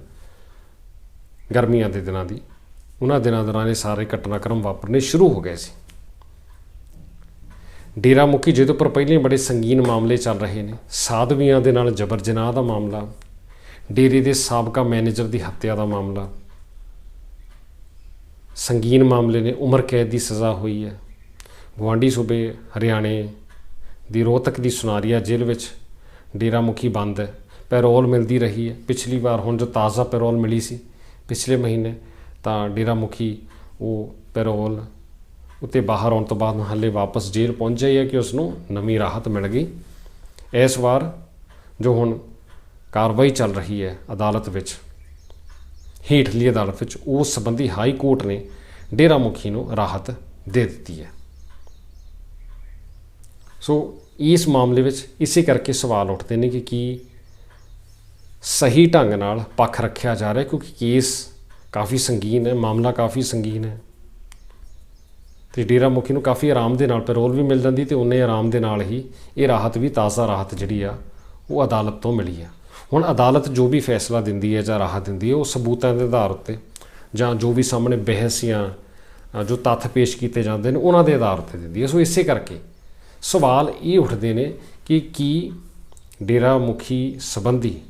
S1: ਗਰਮੀਆਂ ਦੇ ਦਿਨਾਂ ਦੀ। ਉਹਨਾਂ ਦਿਨਾਂ ਦੌਰਾਨ ਇਹ ਸਾਰੇ ਘਟਨਾਕ੍ਰਮ ਵਾਪਰਨੇ ਸ਼ੁਰੂ ਹੋ ਗਏ ਸੀ। ਡੇਰਾ ਮੁਖੀ ਜਿਹਦੇ ਉੱਪਰ ਪਹਿਲਾਂ ਬੜੇ ਸੰਗੀਨ ਮਾਮਲੇ ਚੱਲ ਰਹੇ ਨੇ, ਸਾਧਵੀਆਂ ਦੇ ਨਾਲ ਜਬਰ ਜਨਾਹ ਦਾ ਮਾਮਲਾ, ਡੇਰੇ ਦੇ ਸਾਬਕਾ ਮੈਨੇਜਰ ਦੀ ਹੱਤਿਆ ਦਾ ਮਾਮਲਾ, ਸੰਗੀਨ ਮਾਮਲੇ ਨੇ। ਉਮਰ ਕੈਦ ਦੀ ਸਜ਼ਾ ਹੋਈ ਹੈ। ਗੁਆਂਢੀ ਸੂਬੇ ਹਰਿਆਣੇ ਦੀ ਰੋਹਤਕ ਦੀ ਸੁਨਾਰੀਆ ਜੇਲ੍ਹ ਵਿੱਚ ਡੇਰਾ ਮੁਖੀ ਬੰਦ ਹੈ। ਪੈਰੋਲ ਮਿਲਦੀ ਰਹੀ ਹੈ। ਪਿਛਲੀ ਵਾਰ ਹੁਣ ਜੋ ਤਾਜ਼ਾ ਪੈਰੋਲ ਮਿਲੀ ਸੀ ਪਿਛਲੇ ਮਹੀਨੇ, ਤਾਂ ਡੇਰਾ ਮੁਖੀ ਉਹ ਪੈਰੋਲ ਉੱਤੇ ਬਾਹਰ ਆਉਣ ਤੋਂ ਬਾਅਦ ਹਾਲੇ ਵਾਪਸ ਜੇਲ੍ਹ ਪਹੁੰਚਿਆ ਹੀ ਹੈ ਕਿ ਉਸ ਨੂੰ ਨਵੀਂ ਰਾਹਤ ਮਿਲ ਗਈ। ਇਸ ਵਾਰ ਜੋ ਹੁਣ ਕਾਰਵਾਈ ਚੱਲ ਰਹੀ ਹੈ ਅਦਾਲਤ ਵਿੱਚ, ਹੇਠਲੀ ਅਦਾਲਤ ਵਿੱਚ, ਉਸ ਸੰਬੰਧੀ ਹਾਈ ਕੋਰਟ ਨੇ ਡੇਰਾ ਮੁਖੀ ਨੂੰ ਰਾਹਤ ਦੇ ਦਿੱਤੀ ਹੈ। ਸੋ ਇਸ ਮਾਮਲੇ ਵਿੱਚ ਇਸੇ ਕਰਕੇ ਸਵਾਲ ਉੱਠਦੇ ਨੇ ਕਿ ਕੀ ਸਹੀ ਢੰਗ ਨਾਲ ਪੱਖ ਰੱਖਿਆ ਜਾ ਰਿਹਾ, ਕਿਉਂਕਿ ਕੇਸ ਕਾਫੀ ਸੰਗੀਨ ਹੈ, ਮਾਮਲਾ ਕਾਫੀ ਸੰਗੀਨ ਹੈ ਤੇ ਡੇਰਾ ਮੁਖੀ ਨੂੰ ਕਾਫੀ ਆਰਾਮ ਦੇ ਨਾਲ ਪੈਰੋਲ ਵੀ ਮਿਲ ਜਾਂਦੀ ਤੇ ਉਨੇ ਆਰਾਮ ਦੇ ਨਾਲ ਹੀ ਇਹ ਰਾਹਤ ਵੀ, ਤਾਜ਼ਾ ਰਾਹਤ ਜਿਹੜੀ ਆ ਉਹ ਅਦਾਲਤ ਤੋਂ ਮਿਲੀ ਆ। ਹੁਣ ਅਦਾਲਤ ਜੋ ਵੀ ਫੈਸਲਾ ਦਿੰਦੀ ਹੈ ਜਾਂ ਰਾਹਤ ਦਿੰਦੀ ਹੈ ਉਹ ਸਬੂਤਾਂ ਦੇ ਆਧਾਰ ਉੱਤੇ ਜਾਂ ਜੋ ਵੀ ਸਾਹਮਣੇ ਬਹਿਸ ਜਾਂ ਜੋ ਤੱਥ ਪੇਸ਼ ਕੀਤੇ ਜਾਂਦੇ ਨੇ ਉਹਨਾਂ ਦੇ ਆਧਾਰ ਉੱਤੇ ਦਿੰਦੀ ਹੈ। ਸੋ ਇਸੇ ਕਰਕੇ ਸਵਾਲ ਇਹ ਉੱਠਦੇ ਨੇ ਕਿ ਕੀ ਡੇਰਾ ਮੁਖੀ ਸੰਬੰਧੀ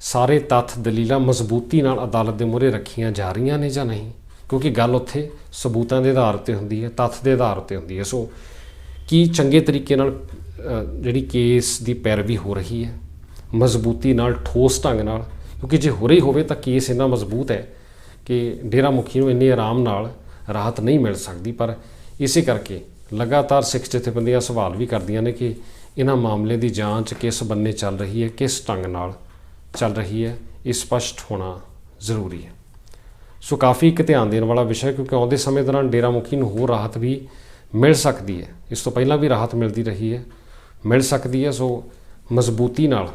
S1: ਸਾਰੇ ਤੱਥ ਦਲੀਲਾਂ ਮਜ਼ਬੂਤੀ ਨਾਲ ਅਦਾਲਤ ਦੇ ਮੂਹਰੇ ਰੱਖੀਆਂ ਜਾ ਰਹੀਆਂ ਨੇ ਜਾਂ ਨਹੀਂ, ਕਿਉਂਕਿ ਗੱਲ ਉੱਥੇ ਸਬੂਤਾਂ ਦੇ ਆਧਾਰ ਉੱਤੇ ਹੁੰਦੀ ਹੈ, ਤੱਥ ਦੇ ਆਧਾਰ ਉੱਤੇ ਹੁੰਦੀ ਹੈ। ਸੋ ਕੀ ਚੰਗੇ ਤਰੀਕੇ ਨਾਲ ਜਿਹੜੀ ਕੇਸ ਦੀ ਪੈਰਵੀ ਹੋ ਰਹੀ ਹੈ, ਮਜ਼ਬੂਤੀ ਨਾਲ, ਠੋਸ ਢੰਗ ਨਾਲ, ਕਿਉਂਕਿ ਜੇ ਹੋ ਰਹੀ ਹੋਵੇ ਤਾਂ ਕੇਸ ਇੰਨਾ ਮਜ਼ਬੂਤ ਹੈ ਕਿ ਡੇਰਾ ਮੁਖੀ ਨੂੰ ਇੰਨੇ ਆਰਾਮ ਨਾਲ ਰਾਹਤ ਨਹੀਂ ਮਿਲ ਸਕਦੀ। ਪਰ ਇਸੇ ਕਰਕੇ ਲਗਾਤਾਰ ਸਿੱਖ ਜਥੇਬੰਦੀਆਂ ਸਵਾਲ ਵੀ ਕਰਦੀਆਂ ਨੇ ਕਿ ਇਹਨਾਂ ਮਾਮਲੇ ਦੀ ਜਾਂਚ ਕਿਸ ਬੰਨੇ ਚੱਲ ਰਹੀ ਹੈ, ਕਿਸ ਢੰਗ ਨਾਲ ਚੱਲ ਰਹੀ ਹੈ, ਇਹ ਸਪਸ਼ਟ ਹੋਣਾ ਜ਼ਰੂਰੀ ਹੈ। ਸੋ ਕਾਫੀ ਇੱਕ ਧਿਆਨ ਦੇਣ ਵਾਲਾ ਵਿਸ਼ਾ, ਕਿਉਂਕਿ ਆਉਂਦੇ ਸਮੇਂ ਦੌਰਾਨ ਡੇਰਾ ਮੁਖੀ ਨੂੰ ਹੋਰ ਰਾਹਤ ਵੀ ਮਿਲ ਸਕਦੀ ਹੈ। ਇਸ ਤੋਂ ਪਹਿਲਾਂ ਵੀ ਰਾਹਤ ਮਿਲਦੀ ਰਹੀ ਹੈ, ਮਿਲ ਸਕਦੀ ਹੈ। ਸੋ ਮਜ਼ਬੂਤੀ ਨਾਲ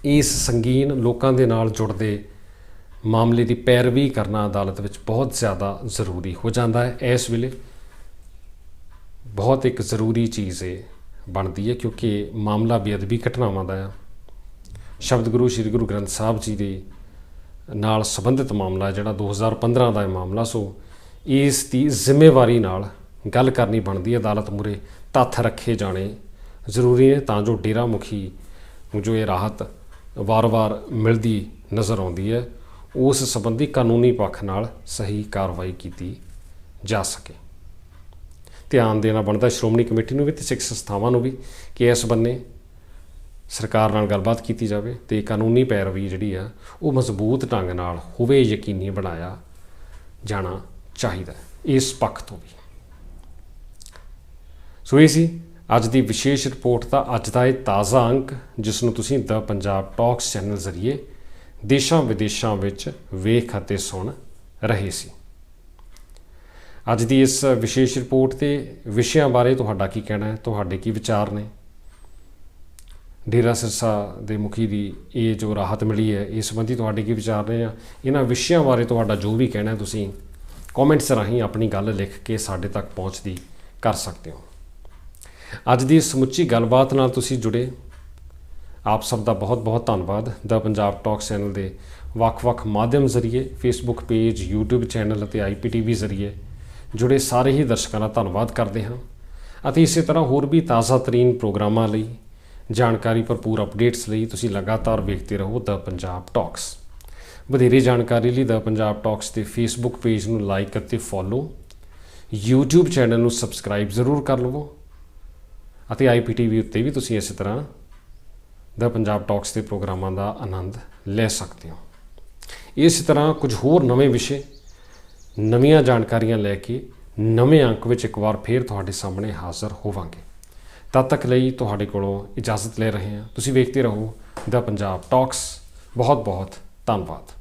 S1: ਇਸ ਸੰਗੀਨ ਲੋਕਾਂ ਦੇ ਨਾਲ ਜੁੜਦੇ ਮਾਮਲੇ ਦੀ ਪੈਰਵੀ ਕਰਨਾ ਅਦਾਲਤ ਵਿੱਚ ਬਹੁਤ ਜ਼ਿਆਦਾ ਜ਼ਰੂਰੀ ਹੋ ਜਾਂਦਾ ਹੈ। ਇਸ ਵੇਲੇ ਬਹੁਤ ਇੱਕ ਜ਼ਰੂਰੀ ਚੀਜ਼ ਇਹ ਬਣਦੀ ਹੈ, ਕਿਉਂਕਿ ਮਾਮਲਾ ਬੇਅਦਬੀ ਘਟਨਾਵਾਂ ਦਾ ਆ, ਸ਼ਬਦ ਗੁਰੂ ਸ਼੍ਰੀ ਗੁਰੂ ਗ੍ਰੰਥ ਸਾਹਿਬ ਜੀ ਦੇ ਨਾਲ ਸੰਬੰਧਿਤ ਮਾਮਲਾ ਜਿਹੜਾ 2015 ਦਾ ਇਹ ਮਾਮਲਾ। ਸੋ ਇਸ ਦੀ ਜ਼ਿੰਮੇਵਾਰੀ ਨਾਲ ਗੱਲ ਕਰਨੀ ਬਣਦੀ ਹੈ, ਅਦਾਲਤ ਮੂਹਰੇ ਤੱਥ ਰੱਖੇ ਜਾਣੇ ਜ਼ਰੂਰੀ ਨੇ ਤਾਂ ਜੋ ਡੇਰਾ ਮੁਖੀ ਨੂੰ ਜੋ ਇਹ ਰਾਹਤ ਵਾਰ-ਵਾਰ ਮਿਲਦੀ ਨਜ਼ਰ ਆਉਂਦੀ ਹੈ ਉਸ ਸੰਬੰਧੀ ਕਾਨੂੰਨੀ ਪੱਖ ਨਾਲ ਸਹੀ ਕਾਰਵਾਈ ਕੀਤੀ ਜਾ ਸਕੇ। ਧਿਆਨ ਦੇਣਾ ਬਣਦਾ ਸ਼੍ਰੋਮਣੀ ਕਮੇਟੀ ਨੂੰ ਵੀ ਤੇ ਸਿੱਖ ਸੰਸਥਾਵਾਂ ਨੂੰ ਵੀ ਕਿ ਇਸ ਬੰਨੇ ਸਰਕਾਰ ਨਾਲ ਗੱਲਬਾਤ ਕੀਤੀ ਜਾਵੇ ਤੇ ਕਾਨੂੰਨੀ ਪੈਰਵੀ ਜਿਹੜੀ ਆ ਉਹ ਮਜ਼ਬੂਤ ਢੰਗ ਨਾਲ ਹੋਵੇ, ਯਕੀਨੀ ਬਣਾਇਆ ਜਾਣਾ ਚਾਹੀਦਾ ਇਸ ਪੱਖ ਤੋਂ ਵੀ। ਸੋ ਇਹ ਸੀ ਅੱਜ ਦੀ ਵਿਸ਼ੇਸ਼ ਰਿਪੋਰਟ ਦਾ ਅੱਜ ਦਾ ਇਹ ਤਾਜ਼ਾ ਅੰਕ, ਜਿਸ ਨੂੰ ਤੁਸੀਂ ਦ ਪੰਜਾਬ ਟਾਕਸ ਚੈਨਲ ਜ਼ਰੀਏ ਦੇਸ਼ਾਂ ਵਿਦੇਸ਼ਾਂ ਵਿੱਚ ਵੇਖ ਅਤੇ ਸੁਣ ਰਹੇ ਸੀ। ਅੱਜ ਦੀ ਇਸ ਵਿਸ਼ੇਸ਼ ਰਿਪੋਰਟ ਤੇ ਵਿਸ਼ਿਆਂ ਬਾਰੇ ਤੁਹਾਡਾ ਕੀ ਕਹਿਣਾ ਹੈ, ਤੁਹਾਡੇ ਕੀ ਵਿਚਾਰ ਨੇ? ਡੇਰਾ ਸਿਰਸਾ ਦੇ ਮੁਖੀ ਦੀ ਇਹ ਜੋ ਰਾਹਤ ਮਿਲੀ ਹੈ ਇਸ ਸੰਬੰਧੀ ਤੁਹਾਡੇ ਕੀ ਵਿਚਾਰ ਨੇ? ਆ ਇਹਨਾਂ ਵਿਸ਼ਿਆਂ ਬਾਰੇ ਤੁਹਾਡਾ ਜੋ ਵੀ ਕਹਿਣਾ ਤੁਸੀਂ ਕਮੈਂਟਸ ਰਾਹੀਂ ਆਪਣੀ ਗੱਲ ਲਿਖ ਕੇ ਸਾਡੇ ਤੱਕ ਪਹੁੰਚਦੀ ਕਰ ਸਕਦੇ ਹੋ। ਅੱਜ ਦੀ ਸਮੁੱਚੀ ਗੱਲਬਾਤ ਨਾਲ ਤੁਸੀਂ ਜੁੜੇ ਆਪ ਸਭ ਦਾ ਬਹੁਤ ਬਹੁਤ ਧੰਨਵਾਦ। ਦ ਪੰਜਾਬ ਟਾਕਸ ਚੈਨਲ ਦੇ ਵੱਖ-ਵੱਖ ਮਾਧਿਅਮ ਜ਼ਰੀਏ ਫੇਸਬੁੱਕ ਪੇਜ, YouTube ਚੈਨਲ ਅਤੇ IPTV ਜ਼ਰੀਏ ਜੁੜੇ ਸਾਰੇ ਹੀ ਦਰਸ਼ਕਾਂ ਦਾ ਧੰਨਵਾਦ ਕਰਦੇ ਹਾਂ ਅਤੇ ਇਸੇ ਤਰ੍ਹਾਂ ਹੋਰ ਵੀ ਤਾਜ਼ਾ ਤਰੀਨ ਪ੍ਰੋਗਰਾਮਾਂ ਲਈ, ਜਾਣਕਾਰੀ ਭਰਪੂਰ ਅਪਡੇਟਸ ਲਈ ਤੁਸੀਂ ਲਗਾਤਾਰ ਵੇਖਦੇ ਰਹੋ ਦ ਪੰਜਾਬ ਟਾਕਸ। ਵਧੇਰੇ ਜਾਣਕਾਰੀ ਲਈ ਦ ਪੰਜਾਬ ਟਾਕਸ ਦੇ ਫੇਸਬੁੱਕ ਪੇਜ ਨੂੰ ਲਾਈਕ ਅਤੇ ਫੋਲੋ, YouTube ਚੈਨਲ ਨੂੰ ਸਬਸਕ੍ਰਾਈਬ ਜ਼ਰੂਰ ਕਰ ਲਵੋ ਅਤੇ IPTV ਉੱਤੇ ਵੀ ਤੁਸੀਂ ਇਸੇ ਤਰ੍ਹਾਂ ਦ ਪੰਜਾਬ ਟਾਕਸ ਦੇ ਪ੍ਰੋਗਰਾਮਾਂ ਦਾ ਆਨੰਦ ਲੈ ਸਕਦੇ ਹੋ। ਇਸੇ ਤਰ੍ਹਾਂ ਕੁਝ ਹੋਰ ਨਵੇਂ ਵਿਸ਼ੇ, ਨਵੀਆਂ ਜਾਣਕਾਰੀਆਂ ਲੈ ਕੇ ਨਵੇਂ ਅੰਕ ਵਿੱਚ ਇੱਕ ਵਾਰ ਫੇਰ ਤੁਹਾਡੇ ਸਾਹਮਣੇ ਹਾਜ਼ਰ ਹੋਵਾਂਗੇ। ਤਦ ਤੱਕ ਲਈ ਤੁਹਾਡੇ ਕੋਲੋਂ ਇਜਾਜ਼ਤ ਲੈ ਰਹੇ ਹਾਂ। ਤੁਸੀਂ ਵੇਖਦੇ ਰਹੋ ਦ ਪੰਜਾਬ ਟਾਕਸ। ਬਹੁਤ ਬਹੁਤ ਧੰਨਵਾਦ।